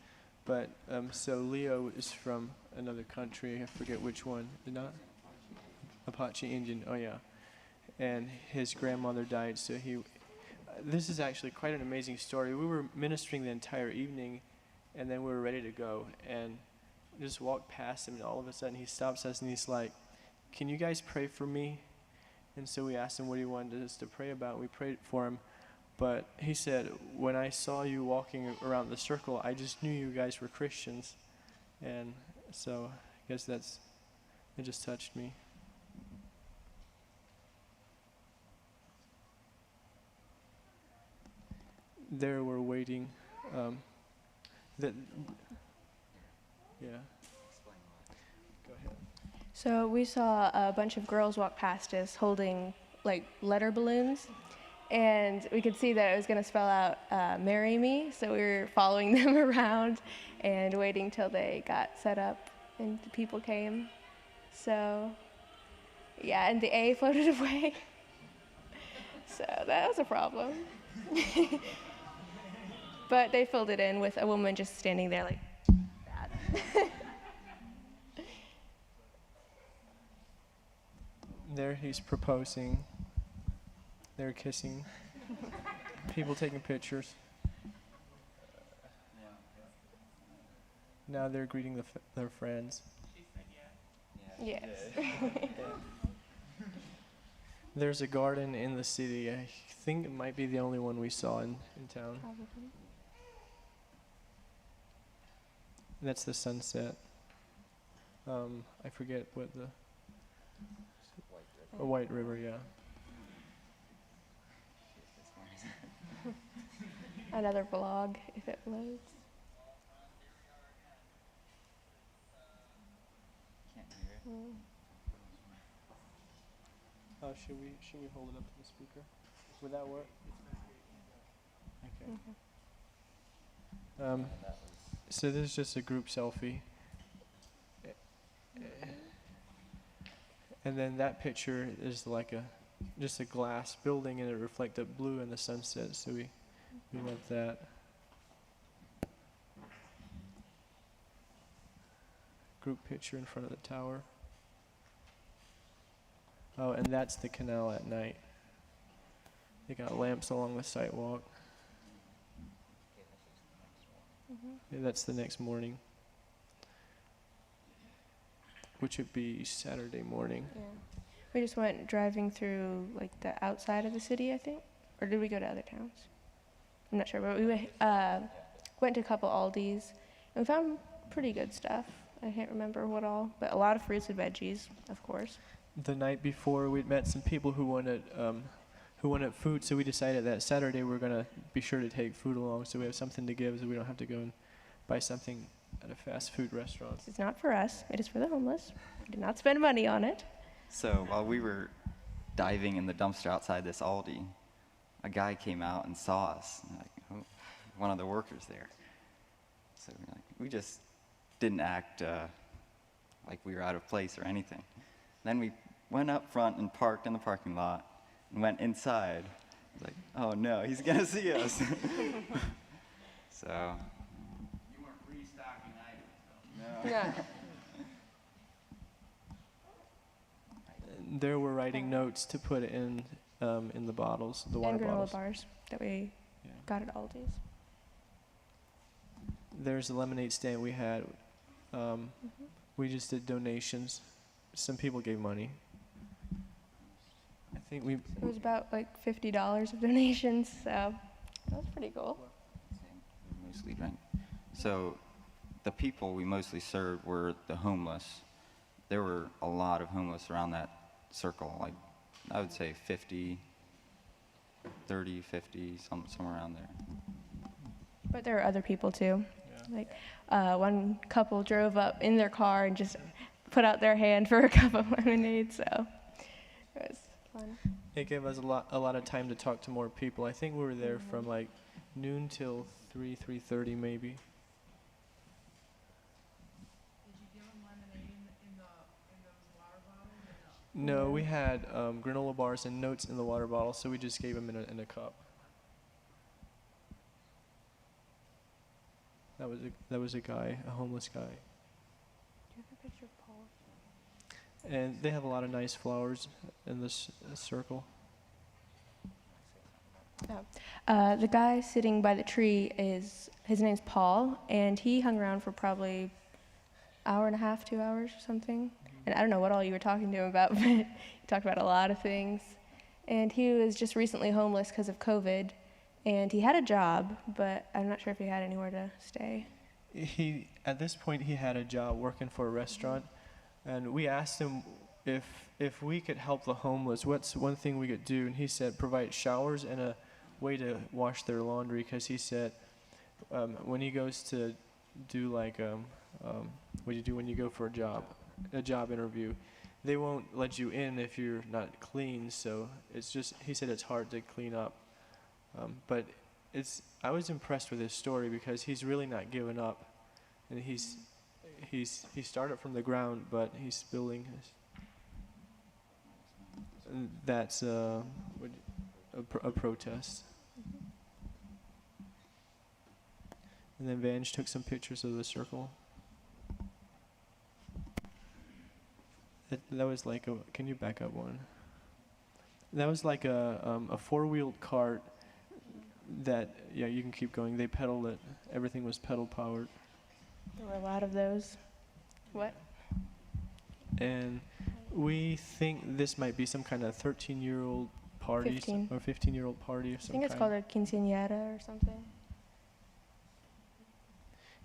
But so Leo is from another country. I forget which one. Not Apache Indian. Oh yeah. And his grandmother died, so he. This is actually quite an amazing story. We were ministering the entire evening, and then we were ready to go, and just walked past him, and all of a sudden he stops us, and he's like, "Can you guys pray for me?" And so we asked him what he wanted us to pray about. We prayed for him, but he said, "When I saw you walking around the circle, I just knew you guys were Christians," and so I guess it just touched me. There we're waiting. Yeah. Go ahead.
So we saw a bunch of girls walk past us holding like letter balloons, and we could see that it was going to spell out "Marry Me." So we were following them around, and waiting till they got set up and the people came. So, yeah, and the A floated away. So that was a problem. But they filled it in with a woman just standing there like that.
There he's proposing. They're kissing. People taking pictures. Now they're greeting their friends.
Yes.
There's a garden in the city. I think it might be the only one we saw in town.
Probably.
That's the sunset. I forget what the... A White River, yeah.
Another vlog, if it loads. Mm.
Oh, should we hold it up to the speaker? Would that work? Okay. So this is just a group selfie. And then that picture is like just a glass building, and it reflected blue in the sunset, so we love that. Group picture in front of the tower. Oh, and that's the canal at night. They got lamps along the sidewalk. Yeah, that's the next morning, which would be Saturday morning.
Yeah. We just went driving through like the outside of the city, I think, or did we go to other towns? I'm not sure, but we went to a couple Aldi's and we found pretty good stuff. I can't remember what all, but a lot of fruits and veggies, of course.
The night before, we'd met some people who wanted food, so we decided that Saturday we're gonna be sure to take food along, so we have something to give, so we don't have to go and buy something at a fast food restaurant.
It's not for us. It is for the homeless. We did not spend money on it.
So while we were diving in the dumpster outside this Aldi, a guy came out and saw us, like, oh, one of the workers there. So we just didn't act like we were out of place or anything. Then we went up front and parked in the parking lot and went inside. Like, oh no, he's gonna see us. So. You weren't restocking items, though.
No.
There were writing notes to put in the bottles, the water
and granola
bottles.
bars that we got at Aldi's.
There's a lemonade stand we had. We just did donations. Some people gave money. I think
It was about like $50 of donations, so that was pretty cool.
Mostly drank. So the people we mostly served were the homeless. There were a lot of homeless around that circle, like I would say 50, 30, 50, somewhere around there.
But there were other people too. Like one couple drove up in their car and just put out their hand for a cup of lemonade, so it was fun.
It gave us a lot of time to talk to more people. I think we were there from like noon till 3:30 maybe.
Did you give them lemonade in those water bottles?
No, we had granola bars and notes in the water bottle, so we just gave them in a cup. That was a guy, a homeless guy.
Do you have a picture of Paul?
And they have a lot of nice flowers in this circle.
Oh. The guy sitting by the tree his name's Paul, and he hung around for probably hour and a half, 2 hours or something. And I don't know what all you were talking to him about, but he talked about a lot of things. And he was just recently homeless because of COVID, and he had a job, but I'm not sure if he had anywhere to stay.
At this point, he had a job working for a restaurant, and we asked him if we could help the homeless, what's one thing we could do? And he said provide showers and a way to wash their laundry, because he said when he goes to do like what do you do when you go for a job interview, they won't let you in if you're not clean. So it's just, he said it's hard to clean up, but I was impressed with his story because he's really not given up. and he started from the ground, but he's building. And that's a protest. And then Vange took some pictures of the circle. That was like a. Can you back up one? That was like a four-wheeled cart. That you can keep going. They pedaled it. Everything was pedal powered.
There were a lot of those. What?
And we think this might be some kind of 13-year-old party
15.
or 15-year-old party or
I
something.
think it's called a quinceañera or something.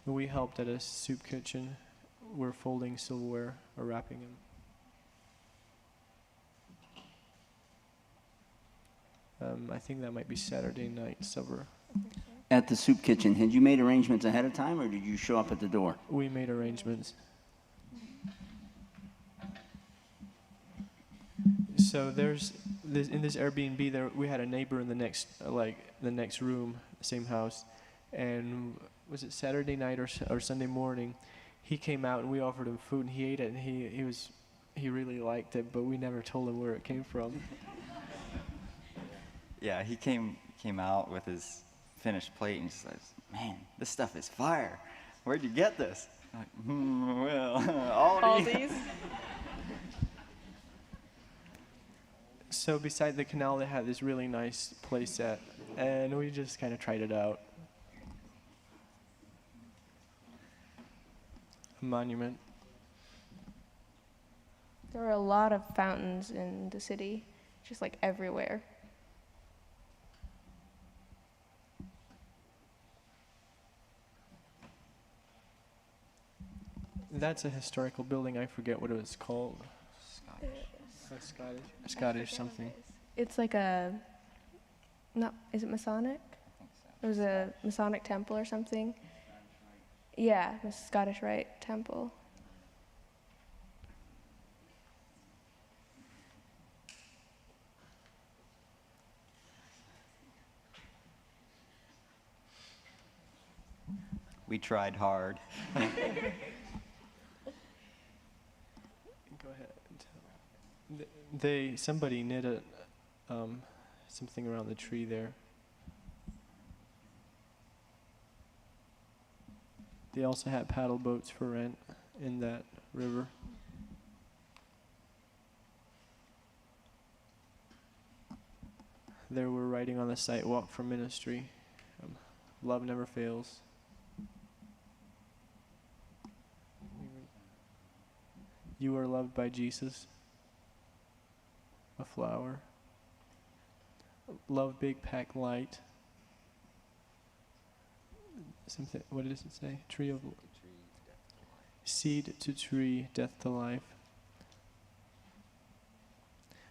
We helped at a soup kitchen. We're folding silverware or wrapping them. I think that might be Saturday night supper.
At the soup kitchen, had you made arrangements ahead of time, or did you show up at the door?
We made arrangements. So there's this, in this Airbnb there we had a neighbor in the next next room, same house, and was it Saturday night or Sunday morning? He came out and we offered him food and he ate it and he really liked it, but we never told him where it came from.
Yeah, he came out with his finished plate and says, "Man, this stuff is fire. Where'd you get this?" I'm like, well, Aldi's.
So beside the canal, they had this really nice play set, and we just kind of tried it out. A monument.
There were a lot of fountains in the city, just like everywhere.
That's a historical building. I forget what it was called. Scottish something.
It's like a, is it Masonic? It was a Masonic temple or something. Yeah, the Scottish Rite Temple.
We tried hard.
Go ahead. Somebody knit something around the tree there. They also had paddle boats for rent in that river. There we're writing on the site, "Walk for Ministry. Love never fails." You are loved by Jesus. A flower. Love big, pack light. Something. What does it say? Tree of seed to tree, death to life.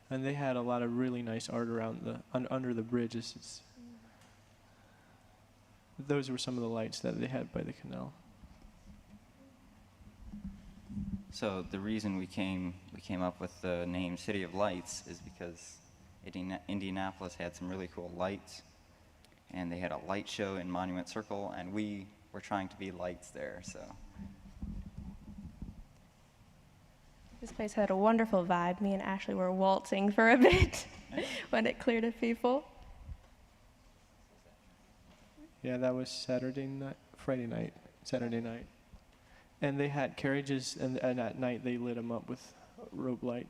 And they had a lot of really nice art around under the bridges. Those were some of the lights that they had by the canal.
So the reason we came up with the name City of Lights is because Indianapolis had some really cool lights, and they had a light show in Monument Circle, and we were trying to be lights there. So
This place had a wonderful vibe. Me and Ashley were waltzing for a bit when it cleared of people.
Yeah, that was Saturday night, Saturday night. And they had carriages, and at night they lit them up with rope light.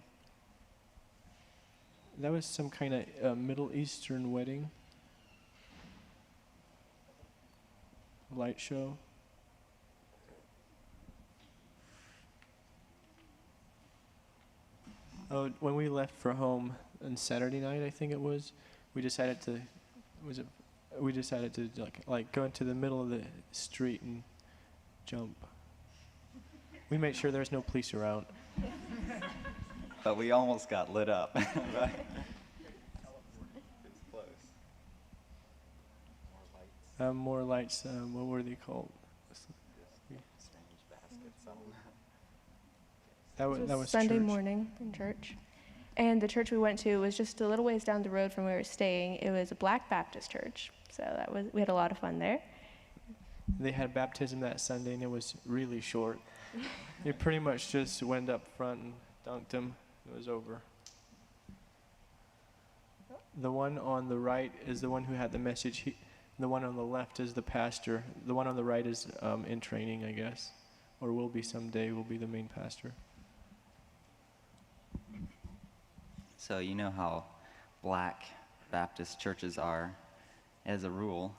That was some kind of Middle Eastern wedding. Light show. Oh, when we left for home on Saturday night, I think it was, we decided to like go into the middle of the street and jump. We made sure there's no police around.
but we almost got lit up, right? It's close.
More lights. What were they called?
Strange baskets on them.
That was
Sunday
church.
morning in church. And the church we went to was just a little ways down the road from where we were staying. It was a Black Baptist church. So we had a lot of fun there.
They had baptism that Sunday, and it was really short. They pretty much just went up front and dunked him. It was over. The one on the right is the one who had the message. The one on the left is the pastor. The one on the right is in training, I guess, or will be someday, will be the main pastor.
So you know how black Baptist churches are as a rule.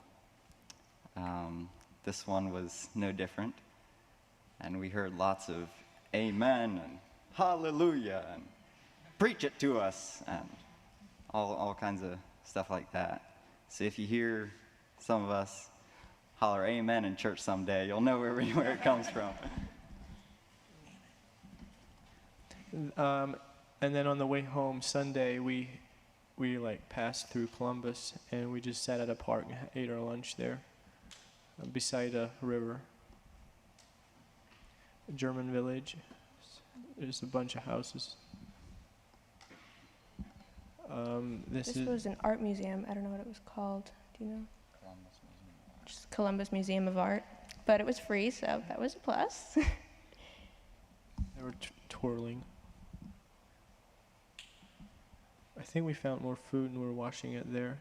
This one was no different. And we heard lots of amen and hallelujah and preach it to us and all kinds of stuff like that. So if you hear some of us holler amen in church someday, you'll know where it comes from.
And then on the way home Sunday, we like passed through Columbus, and we just sat at a park and ate our lunch there, beside a river. A German village. There's a bunch of houses.
This was an art museum. I don't know what it was called. Do you know?
Columbus Museum.
Just Columbus Museum of Art. But it was free, so that was a plus.
They were twirling. I think we found more food and we're washing it there.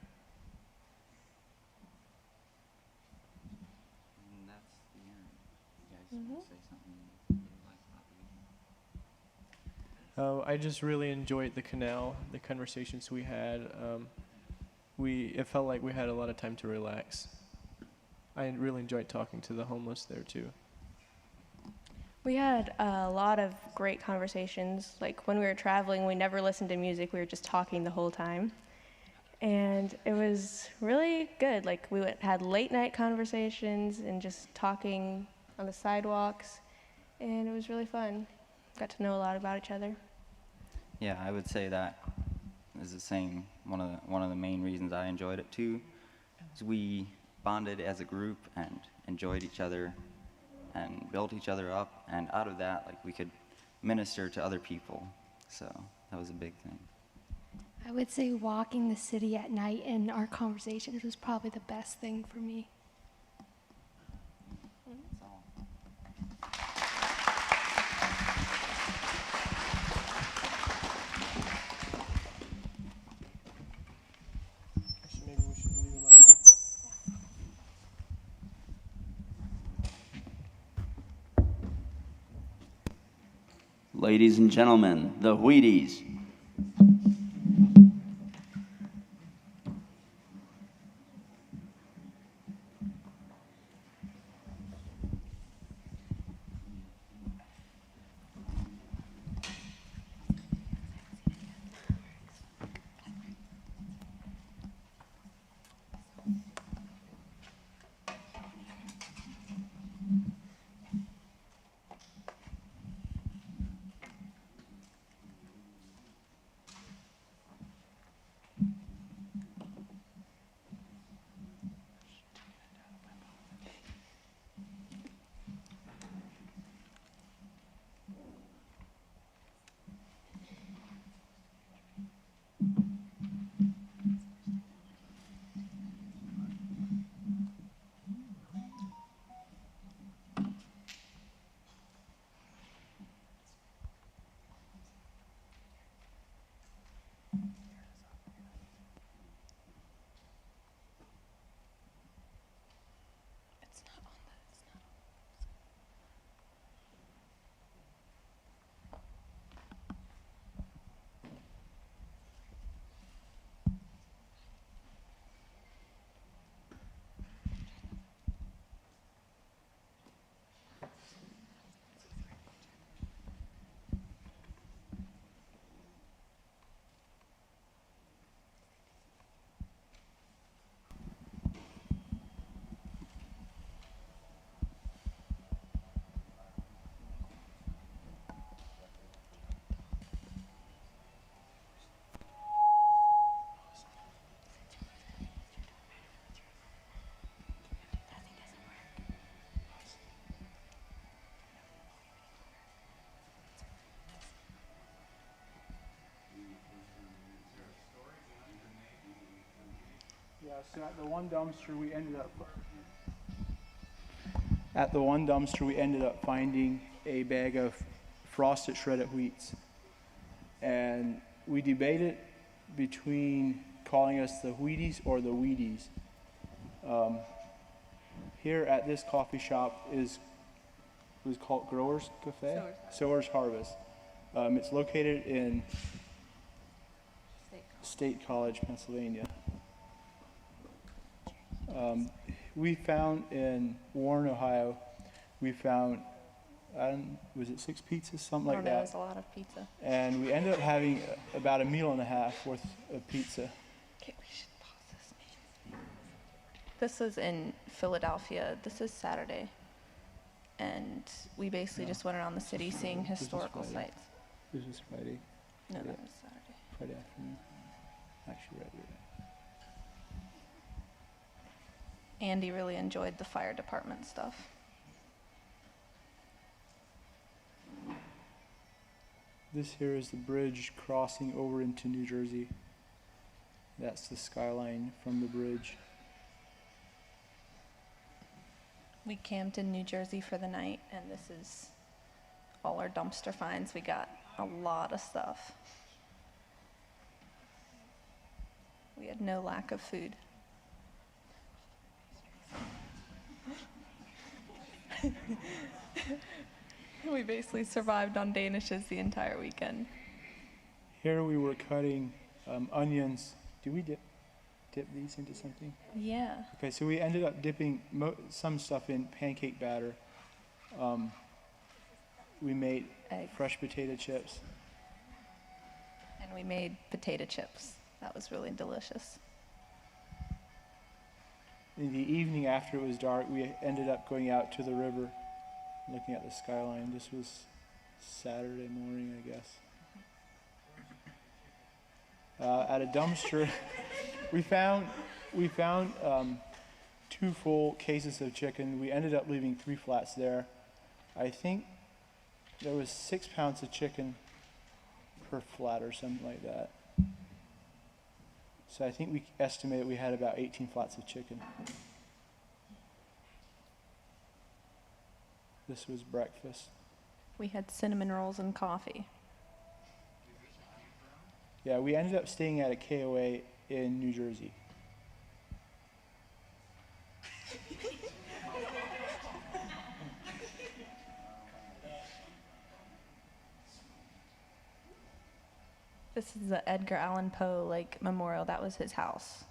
And that's the end. You guys want to say something you like about the
I just really enjoyed the canal, the conversations we had. It felt like we had a lot of time to relax. I really enjoyed talking to the homeless there too.
We had a lot of great conversations. Like when we were traveling, we never listened to music. We were just talking the whole time. And it was really good. Like had late night conversations and just talking on the sidewalks. And it was really fun. Got to know a lot about each other.
Yeah, I would say that is the same. One of the main reasons I enjoyed it too is we bonded as a group and enjoyed each other and built each other up, and out of that, like, we could minister to other people. So that was a big thing.
I would say walking the city at night and our conversations was probably the best thing for me.
Maybe we should leave them out.
Ladies and gentlemen, the Wheaties.
Yeah, so at the one dumpster we ended up At the one dumpster, we ended up finding a bag of frosted shredded wheats. And we debated between calling us the Wheaties or the Wheaties. Here at this coffee shop was called Growers Cafe? Sowers Harvest. It's located in State College, Pennsylvania. We found in Warren, Ohio, we found, was it 6 pizzas, something like
I don't know,
that?
it was a lot of pizza.
And we ended up having about a meal and a half worth of pizza.
Okay, we should pause this. This was in Philadelphia. This is Saturday. And we basically just went around the city seeing
This is
historical
Friday.
sites.
This is Friday.
No,
Friday-
that was Saturday.
Friday afternoon. Actually, right here.
Andy really enjoyed the fire department stuff.
This here is the bridge crossing over into New Jersey. That's the skyline from the bridge.
We camped in New Jersey for the night, and this is all our dumpster finds. We got a lot of stuff. We had no lack of food. We basically survived on Danishes the entire weekend.
Here we were cutting onions. Do we dip these into something?
Yeah.
Okay, so we ended up dipping some stuff in pancake batter. We made fresh potato chips.
And we made potato chips. That was really delicious.
In the evening after it was dark, we ended up going out to the river, looking at the skyline. This was Saturday morning, I guess. At a dumpster, we found 2 full cases of chicken. We ended up leaving 3 flats there. I think there was 6 pounds of chicken per flat or something like that. So I think we estimated we had about 18 flats of chicken. This was breakfast.
We had cinnamon rolls and coffee.
Yeah, we ended up staying at a KOA in New Jersey.
This is the Edgar Allan Poe memorial. That was his house.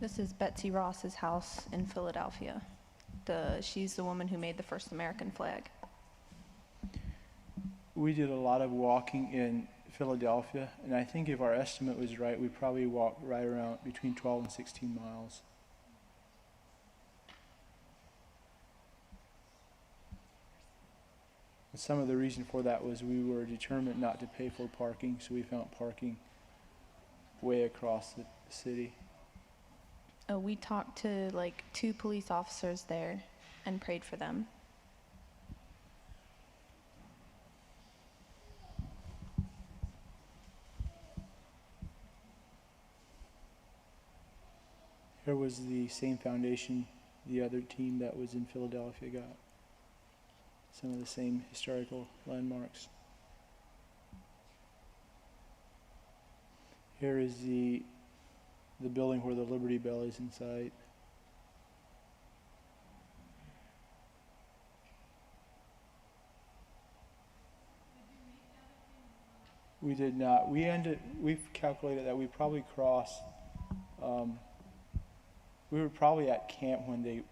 This is Betsy Ross's house in Philadelphia. She's the woman who made the first American flag.
We did a lot of walking in Philadelphia, and I think if our estimate was right, we probably walked right around between 12 and 16 miles. And some of the reason for that was we were determined not to pay for parking, so we found parking way across the city.
Oh, we talked to 2 police officers there and prayed for them.
Here was the same foundation the other team that was in Philadelphia got. Some of the same historical landmarks. Here is the building where the Liberty Bell is inside. We did not. We've calculated that we probably crossed, we were probably at camp when they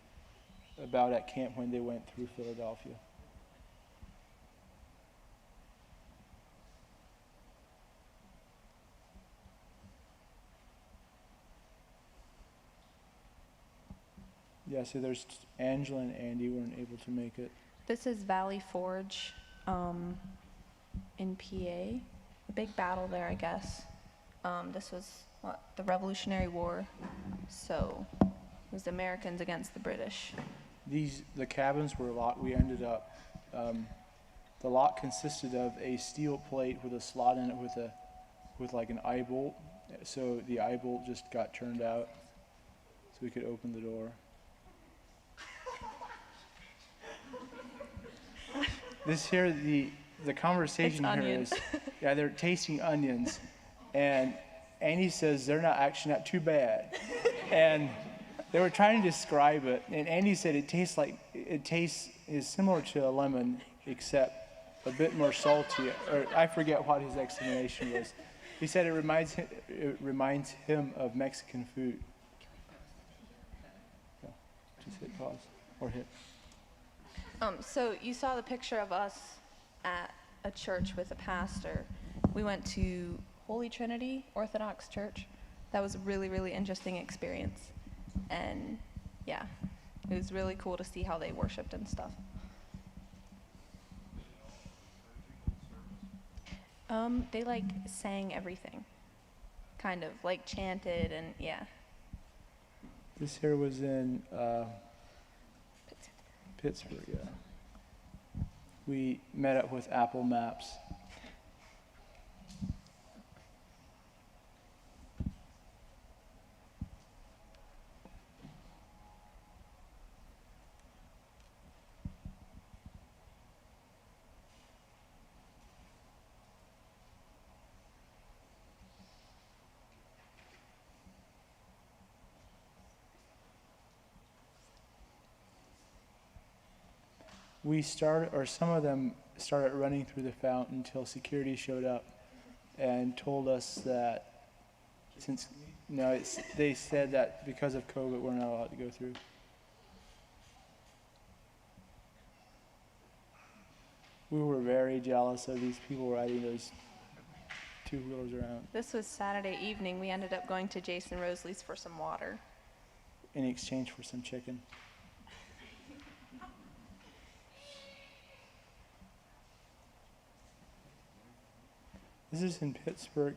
went through Philadelphia.
Yeah, so there's Angela and Andy weren't able to make it.
This is Valley Forge in PA. A big battle there, I guess. This was the Revolutionary War, so it was Americans against the British.
The cabins were locked. We ended up, the lock consisted of a steel plate with a slot in it with like an eye bolt. So the eye bolt just got turned out so we could open the door. This here, the conversation
It's
here
onion.
is, yeah, they're tasting onions, and Andy says they're actually not too bad, and they were trying to describe it, and Andy said it is similar to a lemon, except a bit more salty, or I forget what his explanation was. He said it reminds him of Mexican food. Yeah, just hit pause or hit.
So you saw the picture of us at a church with a pastor. We went to Holy Trinity Orthodox Church. That was a really, really interesting experience. And yeah, it was really cool to see how they worshiped and stuff. They like sang everything, kind of like chanted and yeah.
This here was in Pittsburgh, yeah. We met up with Apple Maps. Some of them started running through the fountain until security showed up and told us that they said that because of COVID, we're not allowed to go through. We were very jealous of these people riding those two-wheelers around
This was Saturday evening. We ended up going to Jason Rosley's for some water.
in exchange for some chicken. This is in Pittsburgh.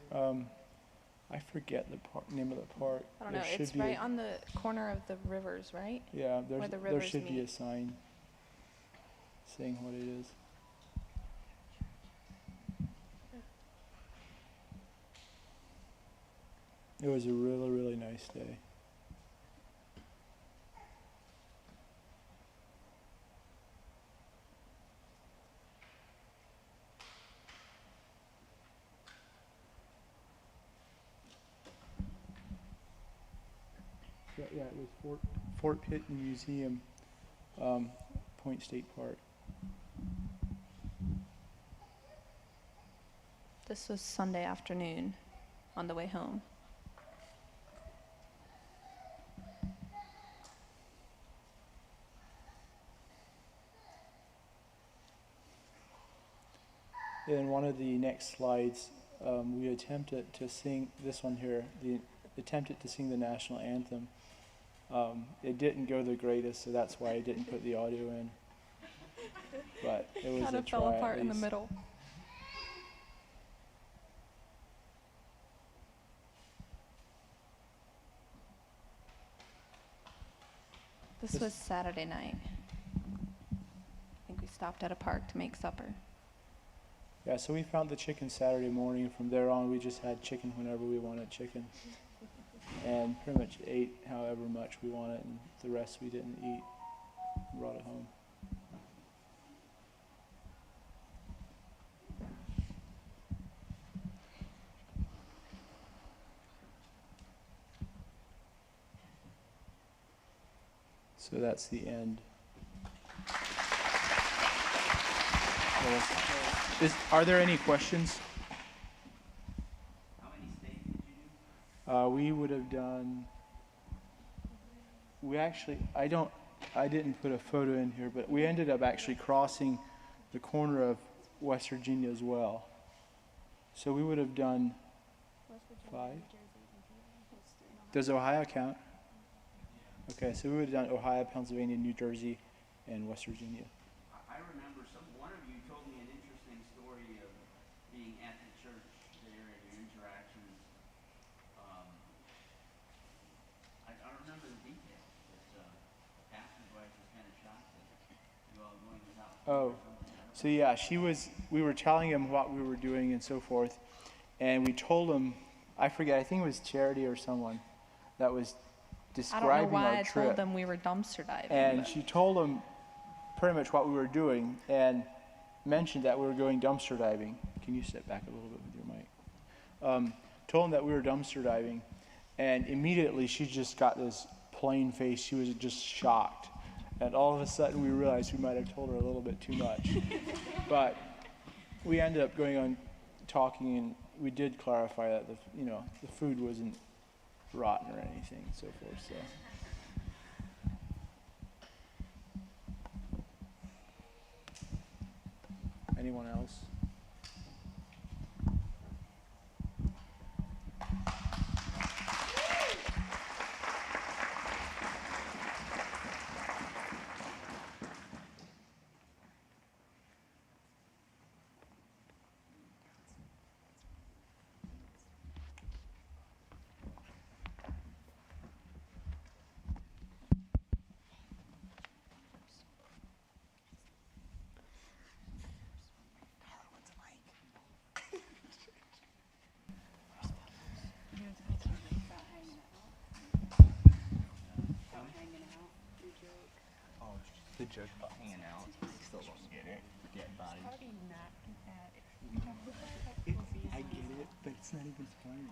I forget the name of the park.
I don't know.
There
It's
should be
right on the corner of the rivers, right?
Yeah,
Where the
there
rivers
should be a
meet.
sign saying what it is. It was a really, really nice day. Yeah, it was Fort Pitt Museum, Point State Park.
This was Sunday afternoon on the way home.
In one of the next slides, we attempted to sing this one here. Attempted to sing the national anthem. It didn't go the greatest, so that's why I didn't put the audio in. But it was
Kind
a
of
try
fell
at
apart in the
least.
middle. This was Saturday night. I think we stopped at a park to make supper.
Yeah, so we found the chicken Saturday morning. From there on, we just had chicken whenever we wanted chicken. And pretty much ate however much we wanted, and the rest we didn't eat. Brought it home. So that's the end. Are there any questions?
How many states did you do?
We would have done. I didn't put a photo in here, but we ended up actually crossing the corner of West Virginia as well. So we would have done 5. Does Ohio count? Okay, so we would have done Ohio, Pennsylvania, New Jersey, and West Virginia.
I remember one of you told me an interesting story of being at the church there and your interactions. I don't remember the details, but pastor's wife was kind of shocked that you all going without food or
Oh,
something.
so yeah, we were telling him what we were doing and so forth, and we told him, I forget, I think it was Charity or someone that was
I
describing
don't know why
our
I
trip.
told them we were dumpster diving.
And
but-
she told him pretty much what we were doing and mentioned that we were going dumpster diving. Can you step back a little bit with your mic? Told him that we were dumpster diving, and immediately she just got this plain face. She was just shocked. And all of a sudden we realized we might have told her a little bit too much. But we ended up going on talking, and we did clarify that the food wasn't rotten or anything and so forth. So. Anyone else?
The joke about hanging out, still don't get it. Dead body.
I get it, but it's not even funny.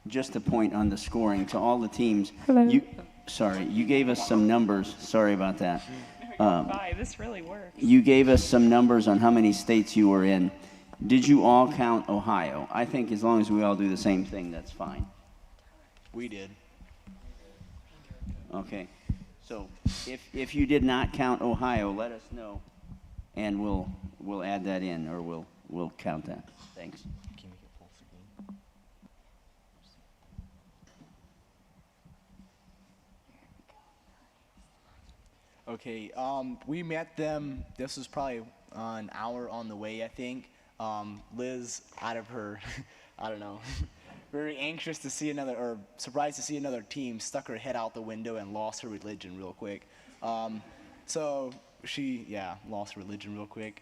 Just a point on the scoring to all the teams.
Hello.
You gave us some numbers. Sorry about that.
Bye, this really works.
You gave us some numbers on how many states you were in. Did you all count Ohio? I think as long as we all do the same thing, that's fine.
We did.
Okay. So if you did not count Ohio, let us know, and we'll add that in, or we'll count that. Thanks.
Can you make it full screen? Okay, we met them, this was probably an hour on the way, I think. Liz, out of her, I don't know, very anxious to see another, or surprised to see another team, stuck her head out the window and lost her religion real quick. So she, yeah, lost religion real quick.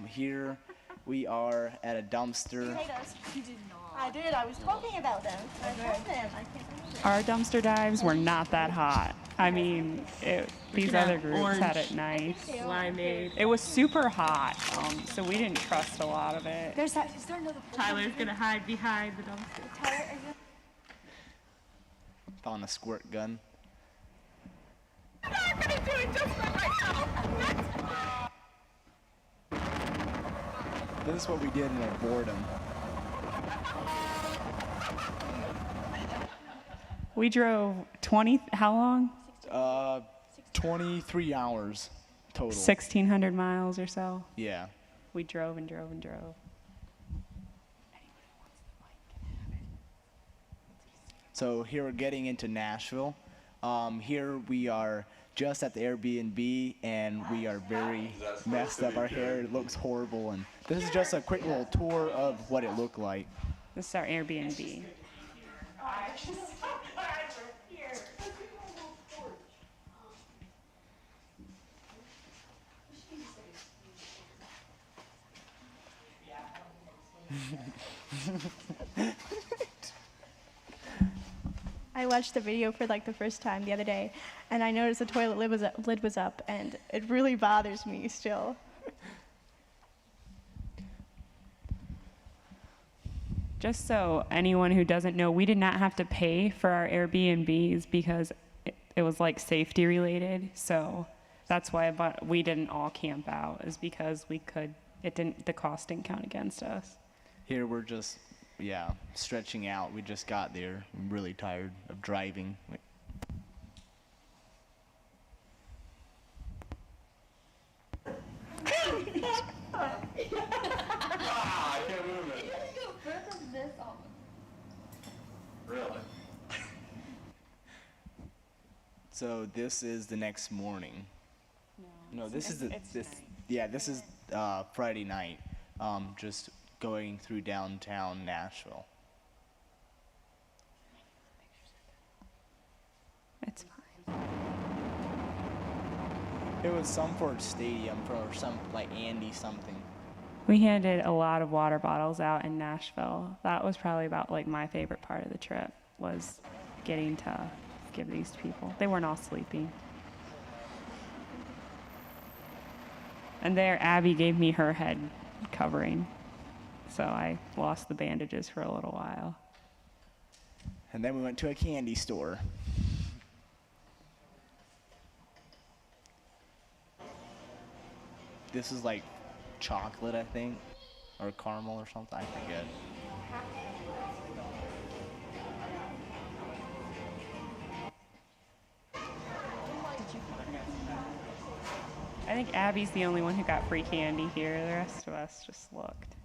Here we are at a dumpster.
You hate us. You did not. I did. I was talking about them. I told them. I can't remember.
Our dumpster dives were not that hot. I mean, these other groups had it nice. Limeade. It was super hot, so we didn't trust a lot of it.
There's that. Is there another?
Tyler's gonna hide behind the dumpster.
Tyler, are you?
Found a squirt gun.
I'm gonna do it just for myself.
This is what we did in our boredom.
We drove 20, how long?
23 hours total.
1,600 miles or so.
Yeah.
We drove and drove and drove.
So here we're getting into Nashville. Here we are just at the Airbnb, and we are very messed up. Our hair looks horrible, and this is just a quick little tour of what it looked like.
This is our Airbnb.
I watched the video for like the first time the other day, and I noticed the toilet lid was up, and it really bothers me still.
Just so anyone who doesn't know, we did not have to pay for our Airbnbs because it was like safety related. So that's why we didn't all camp out, is because we could. The cost didn't count against us.
Here we're just, yeah, stretching out. We just got there. I'm really tired of driving.
Ah, I can't move it. Really?
So this is the next morning. No, this is the
it's
this.
night.
Yeah, this is Friday night. Just going through downtown Nashville.
It's fine.
It was Sunford Stadium for some like Andy something.
We handed a lot of water bottles out in Nashville. That was probably about like my favorite part of the trip was getting to give these to people. They weren't all sleeping. And there, Abby gave me her head covering. So I lost the bandages for a little while.
And then we went to a candy store. This is like chocolate, I think, or caramel or something. I forget.
I think Abby's the only one who got free candy here. The rest of us just looked.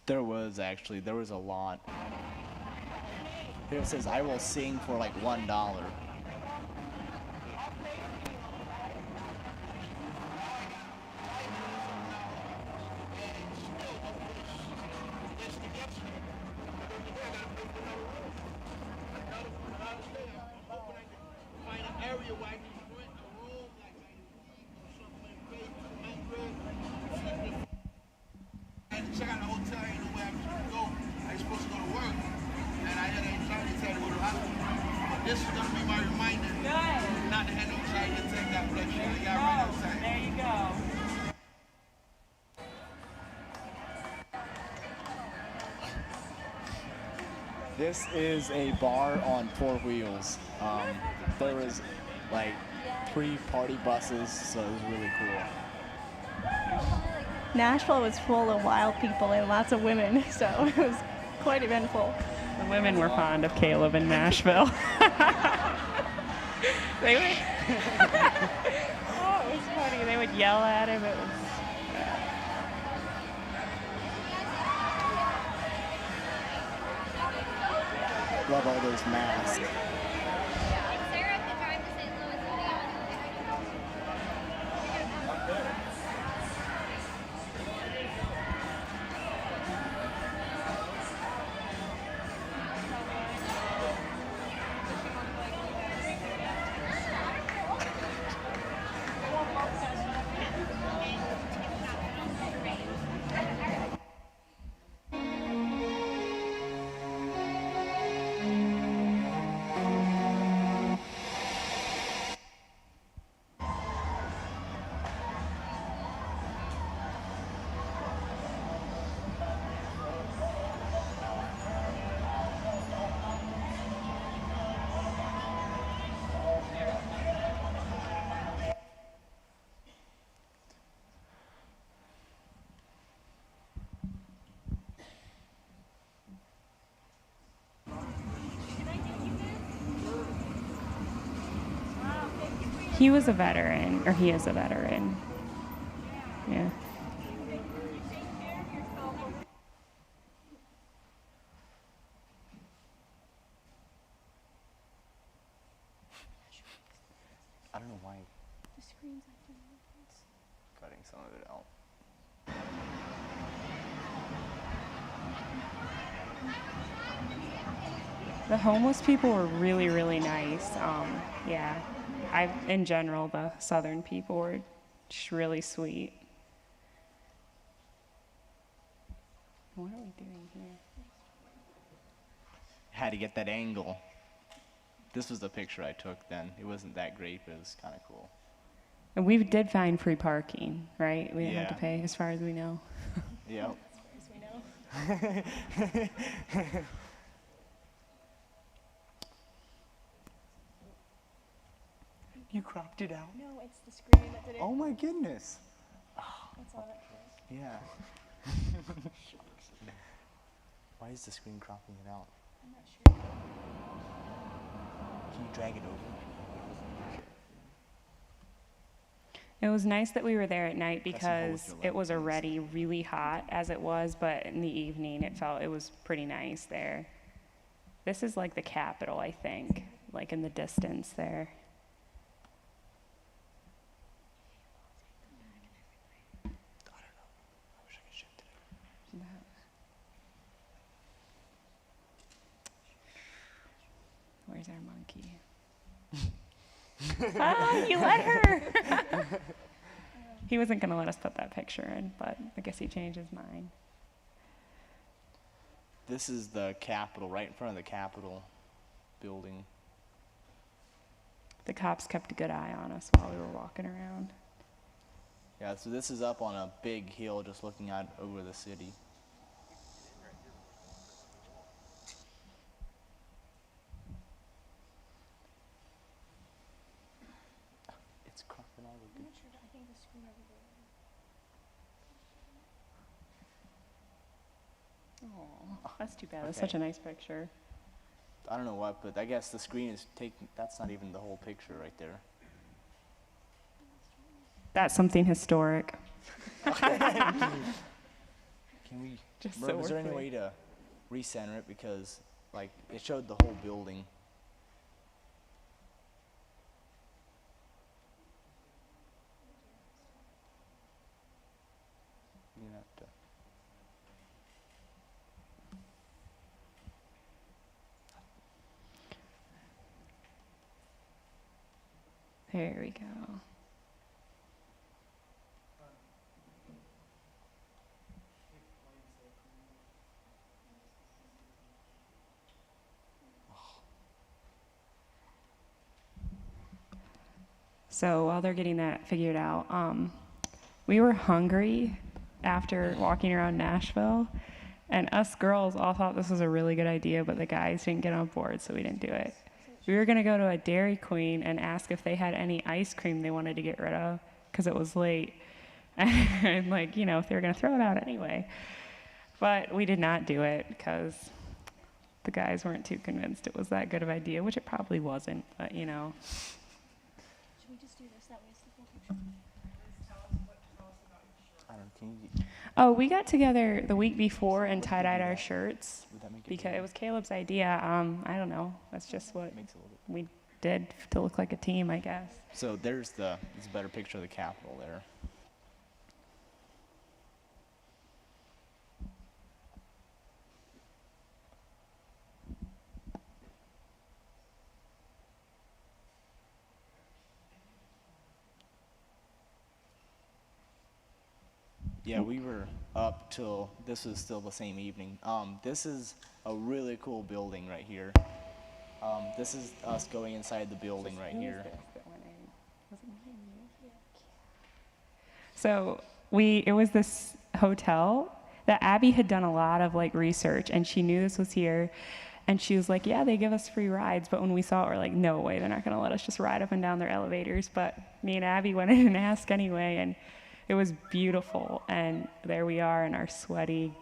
There was a lot. Here it says, I will sing for like $1.
Check out the hotel, ain't no way I'm supposed to go. I ain't supposed to go to work. And I had anxiety attack to go to the hospital. But this is going to be my reminder not to have no anxiety attack. God bless you. I got right outside.
There you go.
This is a bar on 4 wheels. There was like 3 party buses, so it was really cool.
Nashville was full of wild people and lots of women, so it was quite eventful.
The women were fond of Caleb in Nashville. They would. Oh, it was funny. They would yell at him. It was.
Love all those masks.
He was a veteran, or he is a veteran. Yeah.
I don't know why
The screen's
cutting some of it out.
The homeless people were really, really nice. Yeah. In general, the southern people were just really sweet. What are we doing here?
Had to get that angle. This was the picture I took then. It wasn't that great, but it was kind of cool.
And we did find free parking, right? We didn't have to
Yeah.
pay, as far as we know.
Yep. You cropped it out?
No, it's the screen that did it.
Oh my goodness.
That's all that is.
Yeah. Why is the screen cropping it out?
I'm not sure.
Can you drag it over?
It was nice that we were there at night
Press and hold with
because
your
it
left,
was
please.
already really hot as it was, but in the evening it was pretty nice there. This is like the Capitol, I think, like in the distance there. Where's our monkey? Oh, you let her! He wasn't going to let us put that picture in, but I guess he changed his mind.
This is the Capitol, right in front of the Capitol building.
The cops kept a good eye on us while we were walking around.
Yeah, so this is up on a big hill just looking out over the city. It's cropping all the good.
I think the screen over there.
Oh, that's too bad. That's
Okay.
such a nice picture.
I don't know what, but I guess the screen is taking, that's not even the whole picture right there.
That's something historic.
Can we,
Just
Merv,
so
is there any
we're
way
clear.
to recenter it? Because, like, it showed the whole building. You have to.
There we go. So while they're getting that figured out, we were hungry after walking around Nashville, and us girls all thought this was a really good idea, but the guys didn't get on board, so we didn't do it. We were gonna go to a Dairy Queen and ask if they had any ice cream they wanted to get rid of, because it was late, and like, you know, if they were gonna throw it out anyway. But we did not do it because the guys weren't too convinced it was that good of an idea, which it probably wasn't, but you know.
Should we just do this? That way it's the full picture.
I don't, can you,
Oh, we got together the week before and tie-dyed our shirts
would that make it
because
bigger?
it was Caleb's idea. I don't know. That's just what
Makes it a little bit.
we did to look like a team, I guess.
So there's a better picture of the Capitol there. Yeah, we were up till, this was still the same evening. This is a really cool building right here. This is us going inside the building right here.
So it was this hotel that Abby had done a lot of like research, and she knew this was here. And she was like, yeah, they give us free rides. But when we saw it, we're like, no way, they're not going to let us just ride up and down their elevators. But me and Abby went in and asked anyway, and it was beautiful. And there we are in our sweaty,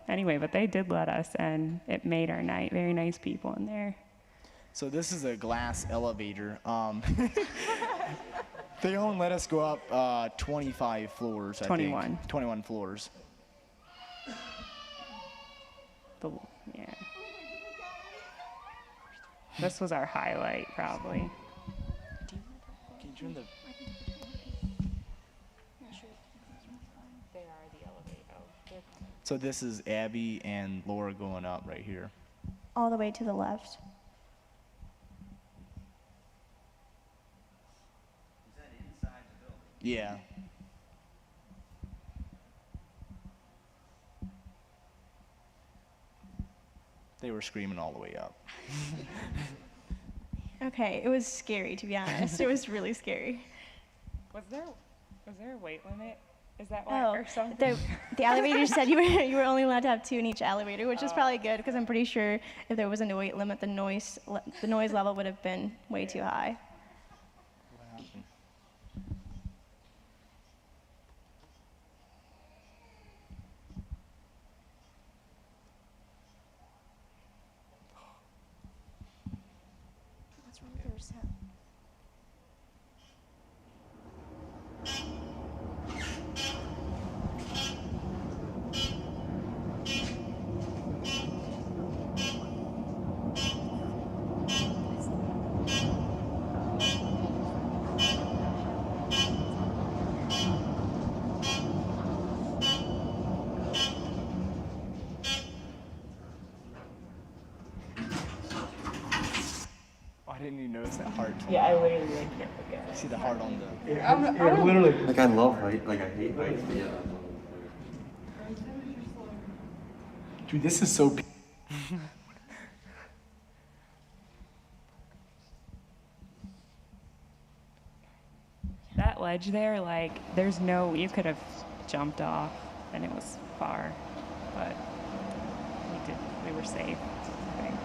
anyway, but they did let us, and it made our night. Very nice people in there.
So this is a glass elevator. They only let us go up 25 floors, I
21.
think. 21 floors.
Yeah. This was our highlight, probably.
Can you turn the...
They are the elevator.
So this is Abby and Laura going up right here.
All the way to the left.
Yeah. They were screaming all the way up.
Okay, it was scary to be honest. It was really scary.
Was there a weight limit Is that why or something?
The elevator said you were only allowed to have 2 in each elevator, which is probably good because I'm pretty sure if there wasn't a weight limit, the noise level would have been way too high. What's wrong with their sound?
I didn't even notice that heart.
Yeah, I literally can't look at it.
See the heart on the.
It literally.
Like I love height, like I hate heights, but yeah.
Dude, this is so.
That ledge there, like, there's no, you could have jumped off and it was far, but we were safe, I think.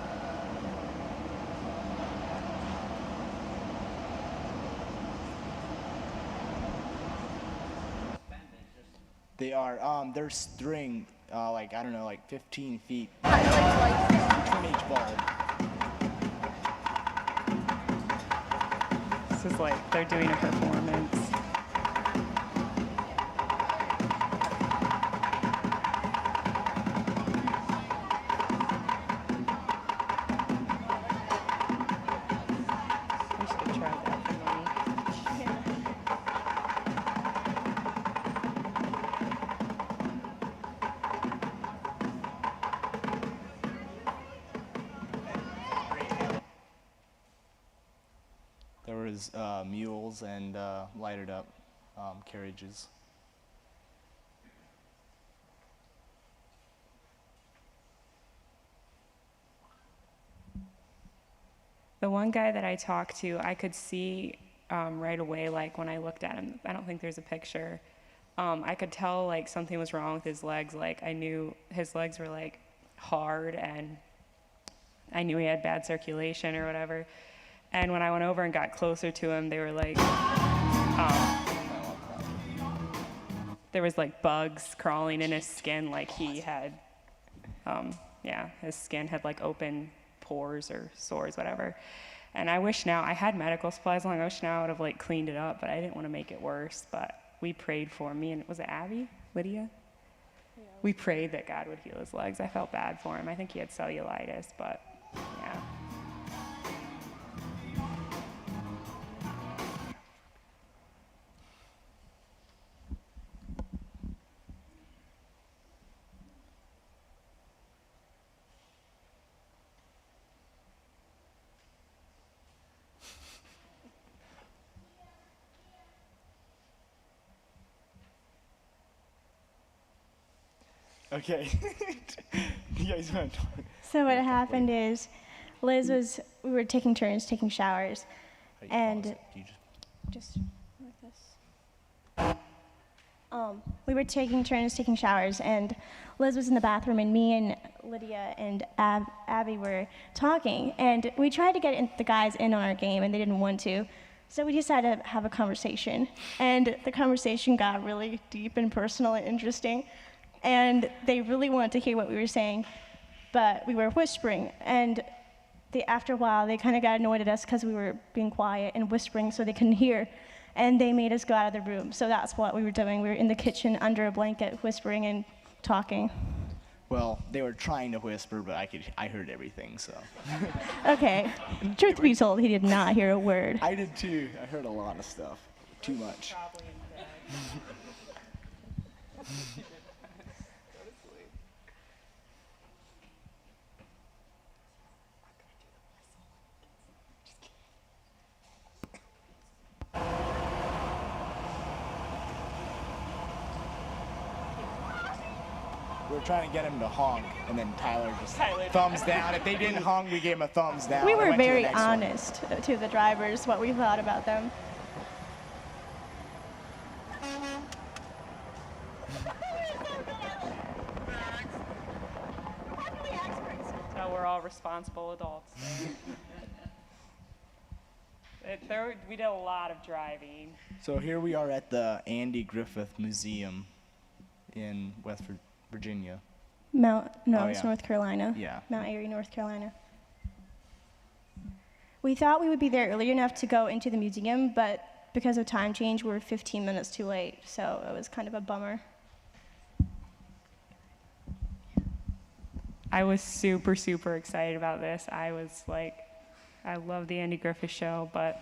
They are. They're string, like I don't know, like 15 feet from each bulb.
This is like, they're doing a performance. We should have tried that for money.
There was mules and lighted up carriages.
The one guy that I talked to, I could see right away, like when I looked at him, I don't think there's a picture. I could tell like something was wrong with his legs. Like I knew his legs were like hard and I knew he had bad circulation or whatever. And when I went over and got closer to him, they were like, there was like bugs crawling in his skin, like he had, his skin had like open pores or sores, whatever. And I wish now, I had medical supplies along, I wish now I would have like cleaned it up, but I didn't want to make it worse. But we prayed for me, and was it Abby? Lydia? Yeah, we prayed that God would heal his legs. I felt bad for him. I think he had cellulitis, but yeah.
Okay. You guys want to talk?
So what happened is, we were taking turns taking showers, and just like this. We were taking turns taking showers, and Liz was in the bathroom, and me and Lydia and Abby were talking, and we tried to get the guys in on our game, and they didn't want to. So we decided to have a conversation, and the conversation got really deep and personal and interesting. And they really wanted to hear what we were saying, but we were whispering. And after a while, they kind of got annoyed at us because we were being quiet and whispering so they couldn't hear. And they made us go out of the room. So that's what we were doing. We were in the kitchen under a blanket whispering and talking.
Well, they were trying to whisper, but I heard everything, so.
Okay. Truth be told, he did not hear a word.
I did too. I heard a lot of stuff. Too much. We were trying to get him to honk, and then Tyler just thumbs down. If they didn't honk, we gave him a thumbs down.
We
and
were
went to the
very
next one.
honest to the drivers, what we thought about them.
responsible adults. We did a lot of driving.
So here we are at the Andy Griffith Museum in West Virginia.
No,
Oh,
it's
yeah.
North Carolina.
Yeah.
Mount Airy, North Carolina. We thought we would be there early enough to go into the museum, but because of time change, we were 15 minutes too late, so it was kind of a bummer.
I was super, super excited about this. I was like, I love the Andy Griffith Show, but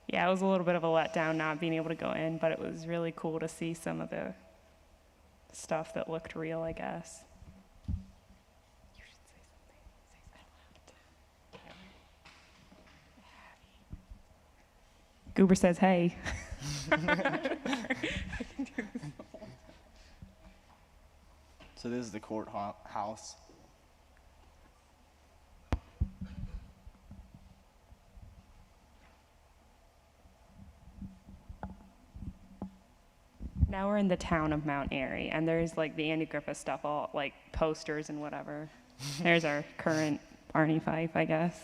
yeah, it was a little bit of a letdown not being able to go in, but it was really cool to see some of the stuff that looked real, I guess. Goober says, hey.
So this is the courthouse.
Now we're in the town of Mount Airy, and there's like the Andy Griffith stuff, all like posters and whatever. There's our current Barney Fife, I guess.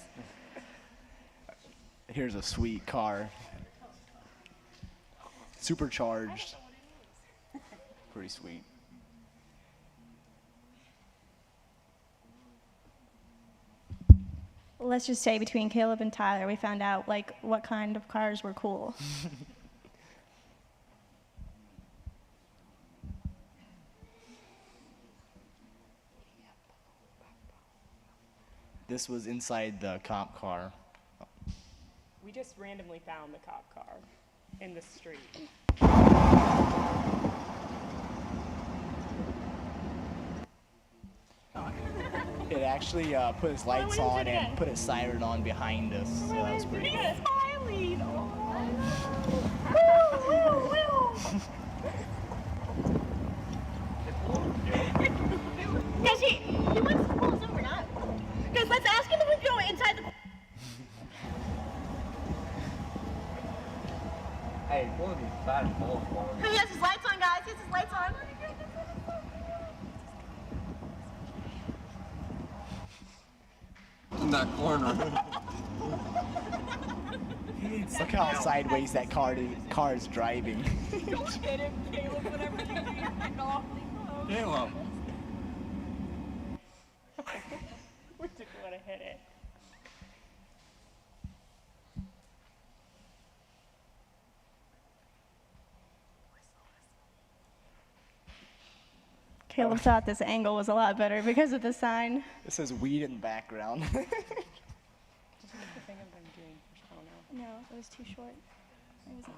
Here's a sweet car. Supercharged. Pretty sweet.
Let's just say between Caleb and Tyler, we found out like what kind of cars were cool.
This was inside the cop car.
We just randomly found the cop car in the street.
It actually put its lights on and put its siren on behind us, so that was pretty cool.
Guys, he wants to pull us over now. Guys, let's ask him if we can go inside the.
Hey, one of these fat balls falling.
He has his lights on, guys. He has his lights on.
In that corner.
Look how sideways that car is driving.
Don't hit him, Caleb. Whatever you do, you're getting awfully close.
Caleb.
We didn't want to hit it.
Caleb thought this angle was a lot better because of the sign.
It says weed in the background.
No, it was too short. It looked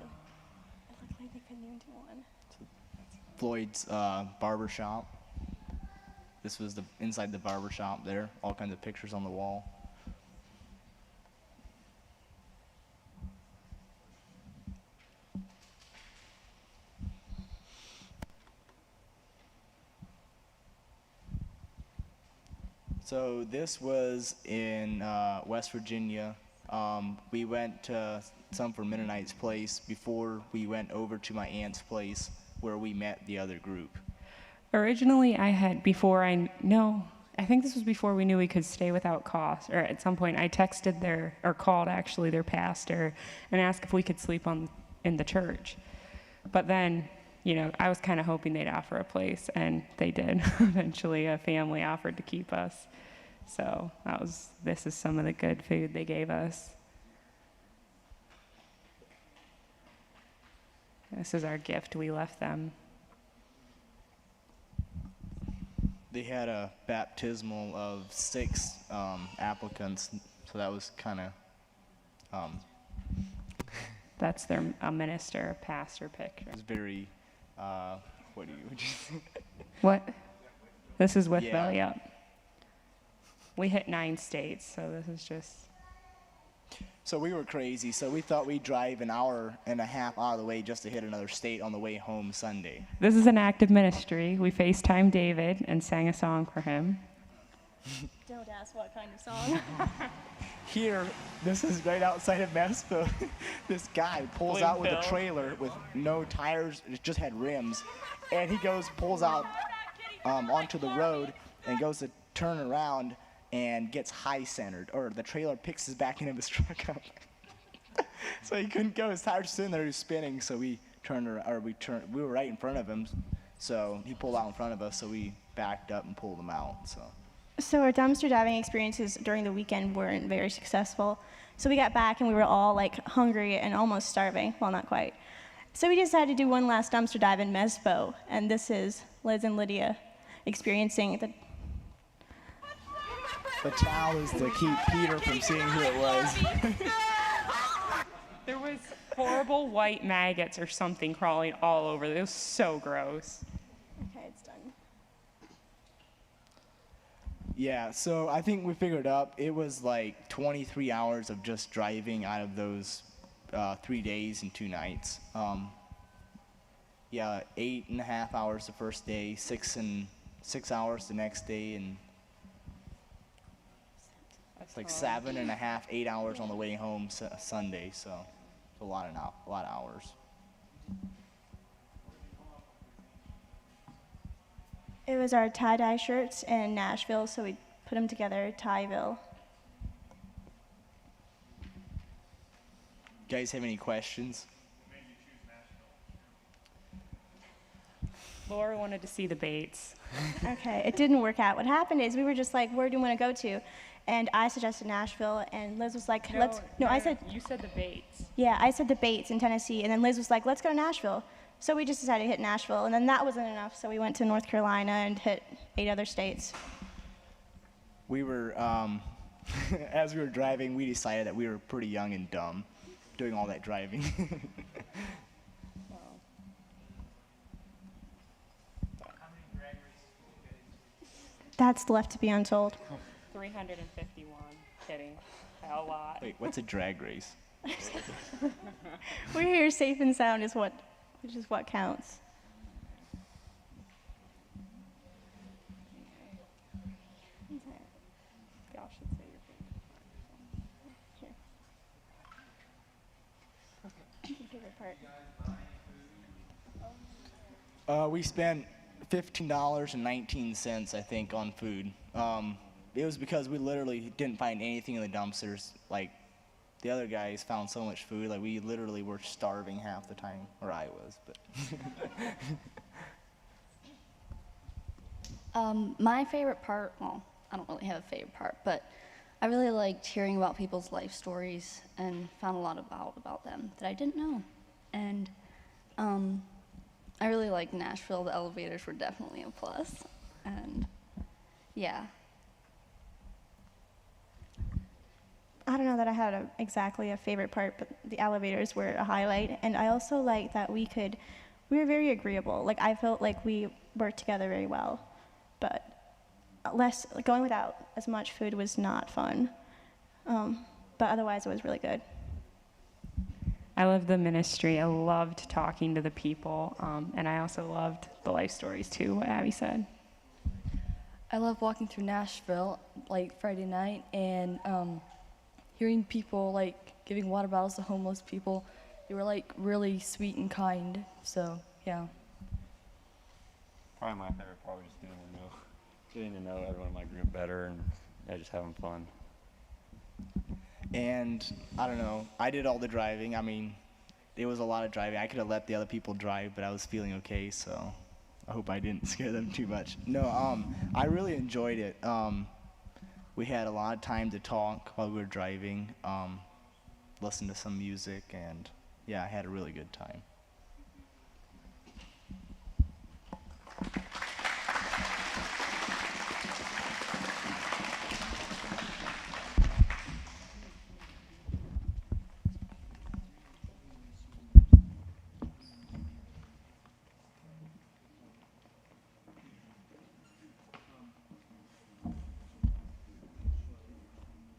like they couldn't even do one.
Floyd's barber shop. This was the inside the barber shop there. All kinds of pictures on the wall. So this was in West Virginia. We went to some for Mennonite's place before we went over to my aunt's place where we met the other group.
Originally, I think this was before we knew we could stay without cost, or at some point I texted called actually their pastor and asked if we could sleep in the church. But then, I was kind of hoping they'd offer a place, and they did. Eventually, a family offered to keep us. So this is some of the good food they gave us. This is our gift we left them.
They had a baptismal of 6 applicants, so that was kind of.
That's a minister, a pastor picture.
It was very. What do you?
What? This is with
Yeah.
Belly Up. We hit 9 states, so this is just.
So we were crazy. So we thought we'd drive an hour and a half out of the way just to hit another state on the way home Sunday.
This is an active ministry. We FaceTimed David and sang a song for him.
Don't ask what kind of song.
Here, this is right outside of Mesco. This guy pulls out with a trailer with no tires, it just had rims, and he pulls out onto the road and goes to turn around, and gets high centered, or the trailer picks his back end of his truck up. So he couldn't go. His tires sitting there, he was spinning. So we turned, we were right in front of him. So he pulled out in front of us. So we backed up and pulled him out.
So our dumpster diving experiences during the weekend weren't very successful. So we got back and we were all like hungry and almost starving. Well, not quite. So we decided to do one last dumpster dive in Mespo. And this is Liz and Lydia experiencing
the challenge to keep Peter from seeing who it was.
There was horrible white maggots or something crawling all over. It was so gross.
Okay, it's done.
Yeah, so I think we figured up it was like 23 hours of just driving out of those 3 days and 2 nights. 8.5 hours the first day, 6 hours the next day, and it's like 7.5, 8 hours on the way home Sunday. So it's a lot of hours.
It was our tie-dye shirts in Nashville, so we put them together, Tyville.
You guys have any questions?
Laura wanted to see the Bates.
Okay, it didn't work out. What happened is we were just like, where do you want to go to? And I suggested Nashville, and Liz was like, I said,
you said the Bates.
yeah, I said the Bates in Tennessee, and then Liz was like, let's go to Nashville. So we just decided to hit Nashville, and then that wasn't enough, so we went to North Carolina and hit 8 other states.
We were, as we were driving, we decided that we were pretty young and dumb doing all that driving.
That's left to be untold.
351. Kidding. A lot.
Wait, what's a drag race?
We're here safe and sound is what counts.
Y'all should say your
favorite part.
We spent $15.19, I think, on food. It was because we literally didn't find anything in the dumpsters. Like, the other guys found so much food, like we literally were starving half the time, or I was, but.
My favorite part, well, I don't really have a favorite part, but I really liked hearing about people's life stories and found a lot about them that I didn't know. And I really liked Nashville. The elevators were definitely a plus. And yeah.
I don't know that I had exactly a favorite part, but the elevators were a highlight. And I also liked that we were very agreeable. Like, I felt like we worked together very well. But going without as much food was not fun. But otherwise, it was really good.
I loved the ministry. I loved talking to the people. And I also loved the life stories, too, what Abby said.
I love walking through Nashville, like Friday night, and hearing people like giving water bottles to homeless people. They were like really sweet and kind. So yeah.
Probably my favorite part was just getting to know everyone in my group better, and just having fun.
And I don't know, I did all the driving. I mean, it was a lot of driving. I could have let the other people drive, but I was feeling okay, so I hope I didn't scare them too much. No, I really enjoyed it. We had a lot of time to talk while we were driving, listen to some music, and yeah, I had a really good time.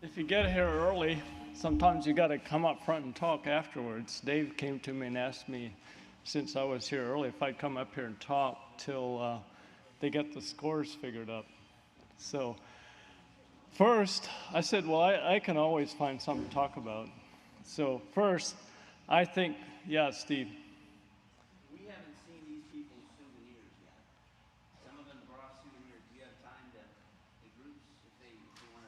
If you get here early, sometimes you got to come up front and talk afterwards. Dave came to me and asked me, since I was here early, if I'd come up here and talk till they get the scores figured up. So first, I said, well, I can always find something to talk about. So first, I think, yeah, Steve.
We haven't seen these people's souvenirs yet. Some of them brought souvenirs. Do you have time to, the groups, if they want to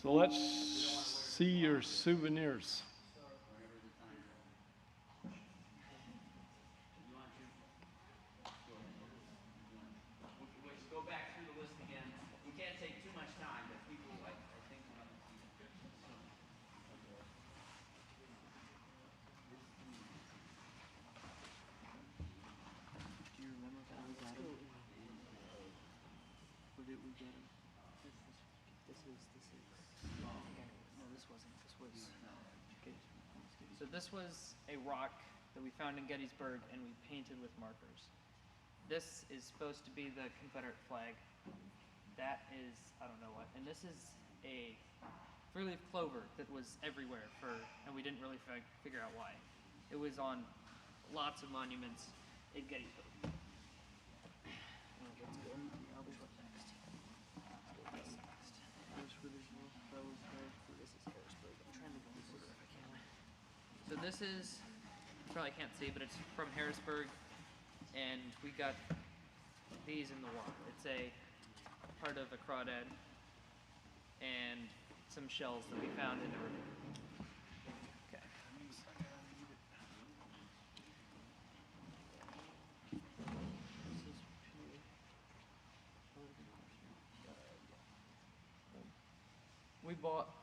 So let's see your souvenirs.
Go back through the list again. We can't take too much time, but people, I think, want to see it.
Do you remember how we got him? Where did we get him? This is. No, this wasn't. This was. Okay.
So this was a rock that we found in Gettysburg and we painted with markers. This is supposed to be the Confederate flag. That is, I don't know what. And this is a three-leaf clover that was everywhere and we didn't really figure out why. It was on lots of monuments in Gettysburg. Let's go. I'll be what next. This is Harrisburg. I'm trying to go quicker if I can. So this is, you probably can't see, but it's from Harrisburg. And we got these in the water. It's a part of a crawdad and some shells that we found in the river. Okay.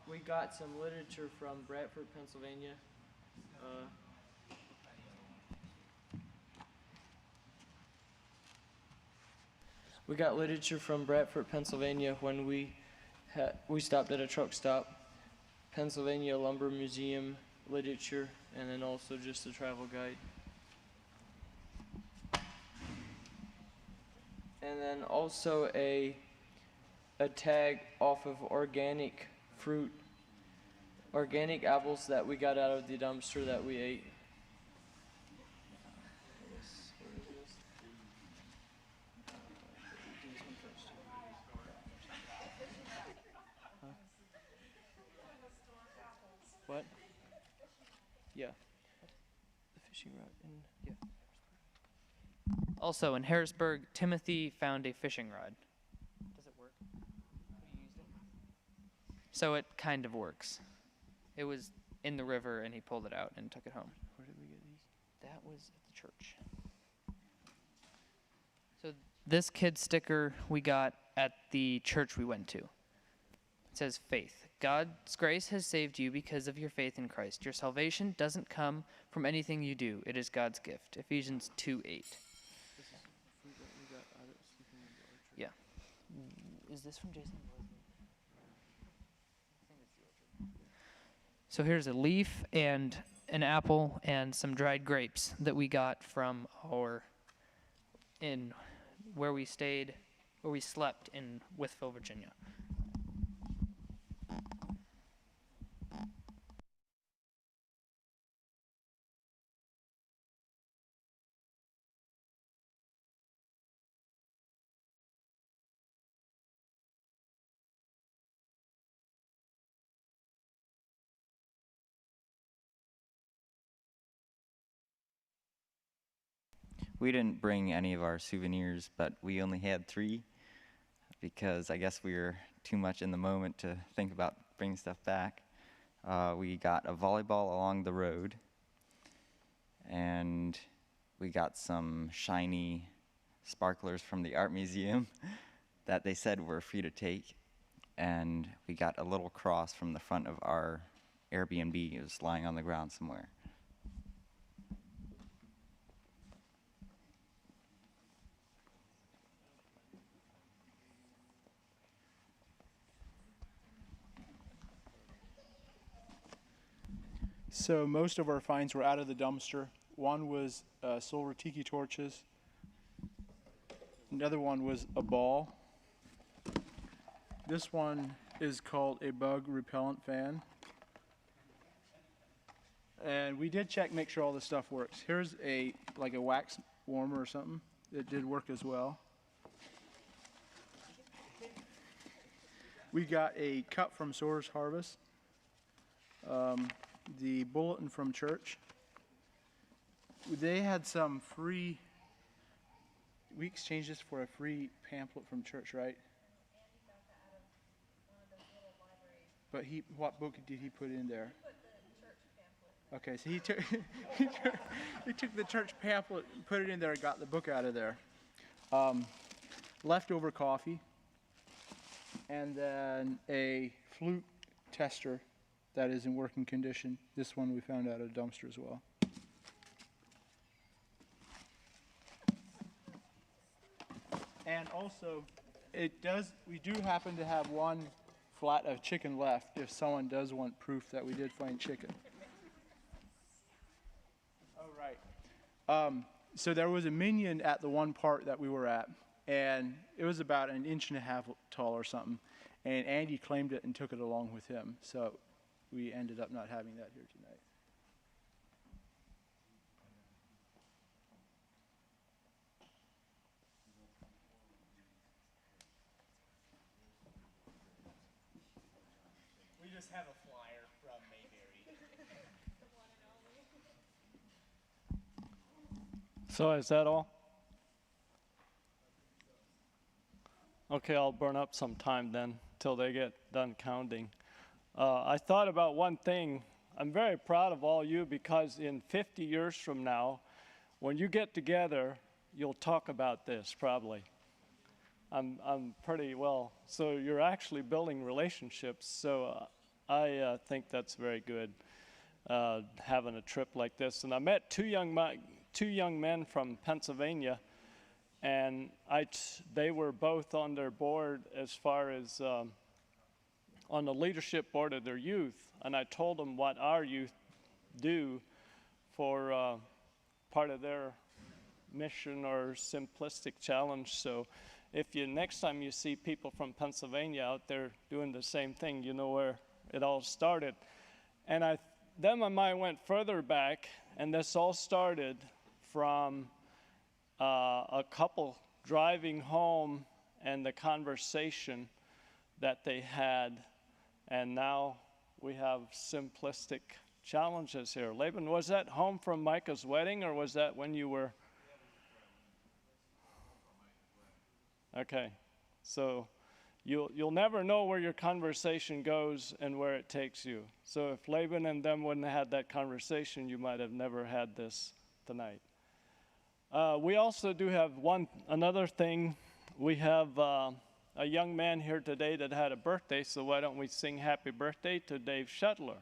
We got some literature from Bradford, Pennsylvania. We got literature from Bradford, Pennsylvania when we stopped at a truck stop. Pennsylvania Lumber Museum literature, and then also just a travel guide. And then also a tag off of organic fruit, organic apples that we got out of the dumpster that we ate. What? Yeah. The fishing rod yeah. Also in Harrisburg, Timothy found a fishing rod. Does it work? Have you used it? So it kind of works. It was in the river and he pulled it out and took it home.
Where did we get these?
That was at the church. So this kid sticker we got at the church we went to. It says faith. God's grace has saved you because of your faith in Christ. Your salvation doesn't come from anything you do. It is God's gift. Ephesians 2:8. Yeah. Is this from Jason? So here's a leaf and an apple and some dried grapes that we got from where we slept in Wytheville, Virginia.
We didn't bring any of our souvenirs, but we only had 3 because I guess we were too much in the moment to think about bringing stuff back. We got a volleyball along the road, and we got some shiny sparklers from the art museum that they said were free to take, and we got a little cross from the front of our Airbnb. It was lying on the ground somewhere.
So most of our finds were out of the dumpster. One was silver tiki torches. Another one was a ball. This one is called a bug repellent fan. And we did check, make sure all this stuff works. Here's like a wax warmer or something. It did work as well. We got a cup from Soar's Harvest. The bulletin from church. They had some free, we exchanged this for a free pamphlet from church, right? but what book did he put in there? Okay, so he took the church pamphlet, put it in there, and got the book out of there. Leftover coffee, and then a flute tester that is in working condition. This one we found out at a dumpster as well. And also, we do happen to have one flat of chicken left if someone does want proof that we did find chicken. All right. So there was a minion at the one part that we were at, and it was about 1.5 inches tall or something. And Andy claimed it and took it along with him. So we ended up not having that here tonight.
We just have a flyer from Mayberry.
So is that all? Okay, I'll burn up some time then till they get done counting. I thought about one thing. I'm very proud of all you because in 50 years from now, when you get together, you'll talk about this probably. I'm pretty well. So you're actually building relationships. So I think that's very good, having a trip like this. And I met two young men from Pennsylvania, and they were both on their board as far as on the leadership board of their youth. And I told them what our youth do for part of their mission or simplistic challenge. So if next time you see people from Pennsylvania out there doing the same thing, you know where it all started. And then my mind went further back, and this all started from a couple driving home and the conversation that they had, and now we have simplistic challenges here. Laban, was that home from Micah's wedding, or was that when you were? Okay, so you'll never know where your conversation goes and where it takes you. So if Laban and them wouldn't have had that conversation, you might have never had this tonight. We also do have another thing. We have a young man here today that had a birthday, so why don't we sing happy birthday to Dave Shuttler?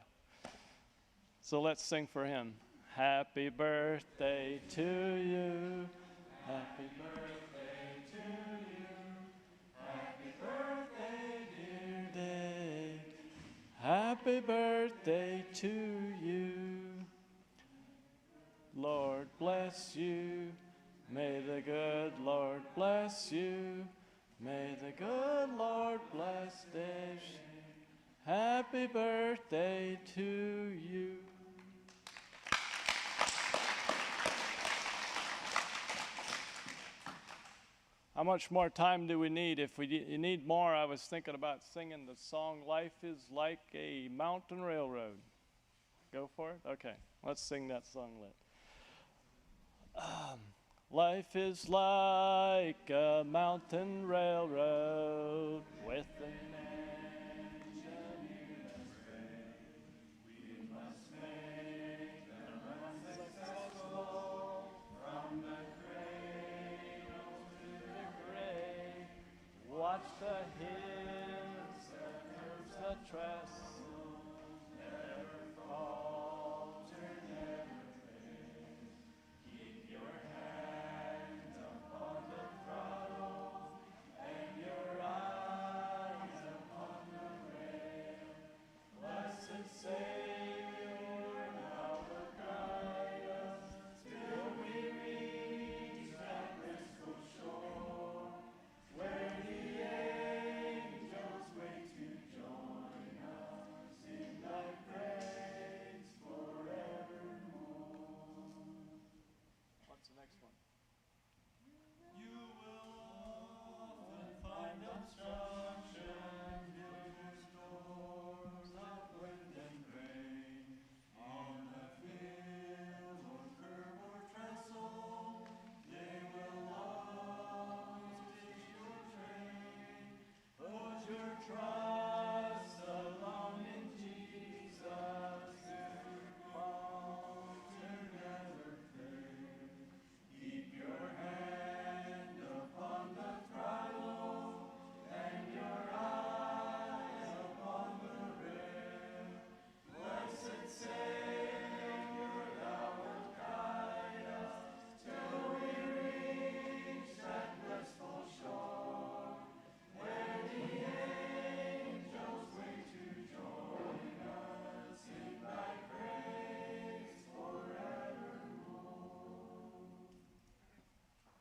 So let's sing for him. Happy birthday to you. Happy birthday to you. Happy birthday, dear Dave. Happy birthday to you. Lord bless you. May the good Lord bless you. May the good Lord bless Dave. Happy birthday to you. How much more time do we need? If you need more, I was thinking about singing the song, Life is Like a Mountain Railroad. Go for it? Okay, let's sing that song. Life is like a mountain railroad with an engine we must make the run successful from the cradle to the grave. Watch the hills, the curves, the trestle, never falter, never fail. Keep your hands upon the throttle and your eyes upon the rail. Blessed Savior, thou wilt guide us till we reach that blissful shore, where the angels wait to join us.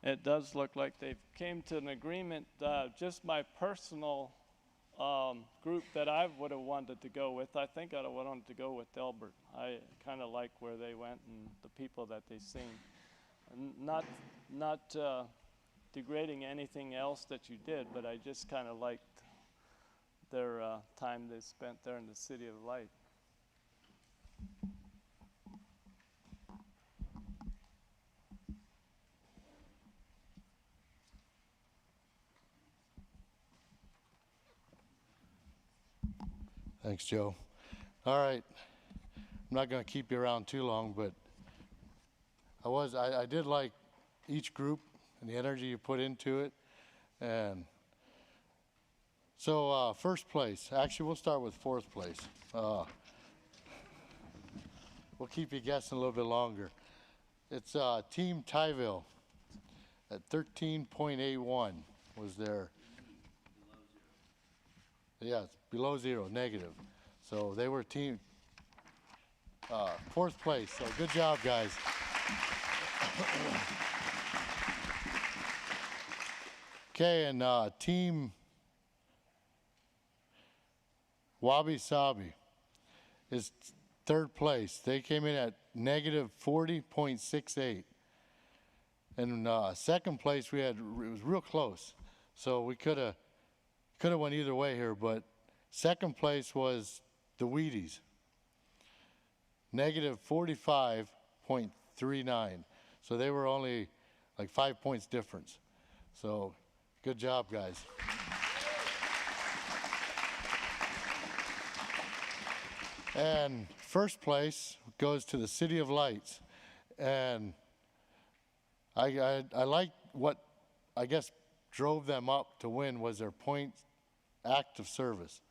it does look like they've came to an agreement. Just my personal group that I would have wanted to go with, I think I would have wanted to go with Delbert. I kind of like where they went and the people that they sing. Not degrading anything else that you did, but I just kind of liked their time they spent there in the City of Light.
Thanks, Joe. All right, I'm not going to keep you around too long, but I did like each group and the energy you put into it. And so first place, actually we'll start with fourth place. We'll keep you guessing a little bit longer. It's Team Tyville at 13.81 was their, yeah, it's below zero, negative. So they were team fourth place. So good job, guys. Okay, and Team Wabi Sabi is third place. They came in at negative 40.68. And second place we had, it was real close. So we could have went either way here, but second place was the Wheaties, negative 45.39. So they were only like 5 points difference. So good job, guys. And first place goes to the City of Lights. And I like what I guess drove them up to win was their point act of service.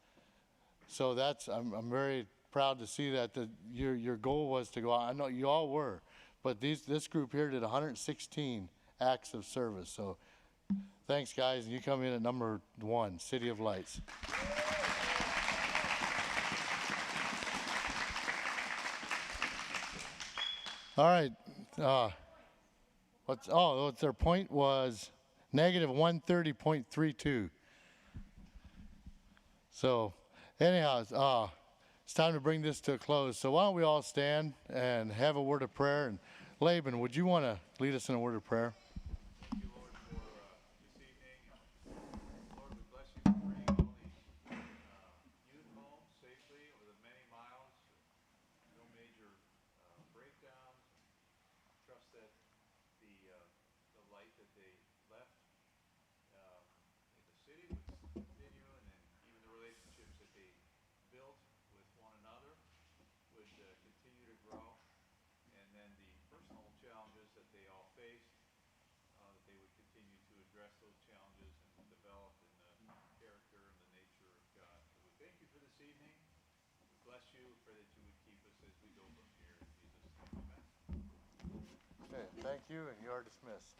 So that's, I'm very proud to see that your goal was to go out. I know you all were, but this group here did 116 acts of service. So thanks, guys, and you come in at number 1, City of Lights. All right, their point was negative 130.32. So anyhow, it's time to bring this to a close. So why don't we all stand and have a word of prayer. And Laban, would you want to lead us in a word of prayer?
Thank you, Lord, for this evening. Lord, we bless you for bringing all these youth home safely over the many miles. No major breakdowns. Trust that the light that they left in the city would continue, and then even the relationships that they built with one another would continue to grow. And then the personal challenges that they all faced, that they would continue to address those challenges and develop in the character and the nature of God. So we thank you for this evening. We bless you. Pray that you would keep us as we go from here. In Jesus' name, amen.
Okay, thank you, and you are dismissed.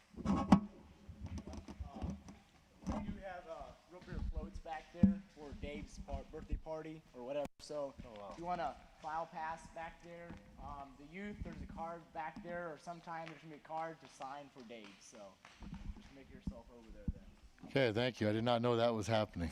We do have root beer floats back there for Dave's birthday party or whatever. So if you want to file pass back there, the youth, there's a card back there, or sometime there's going to be a card to sign for Dave. So just make yourself over there then.
Okay, thank you. I did not know that was happening.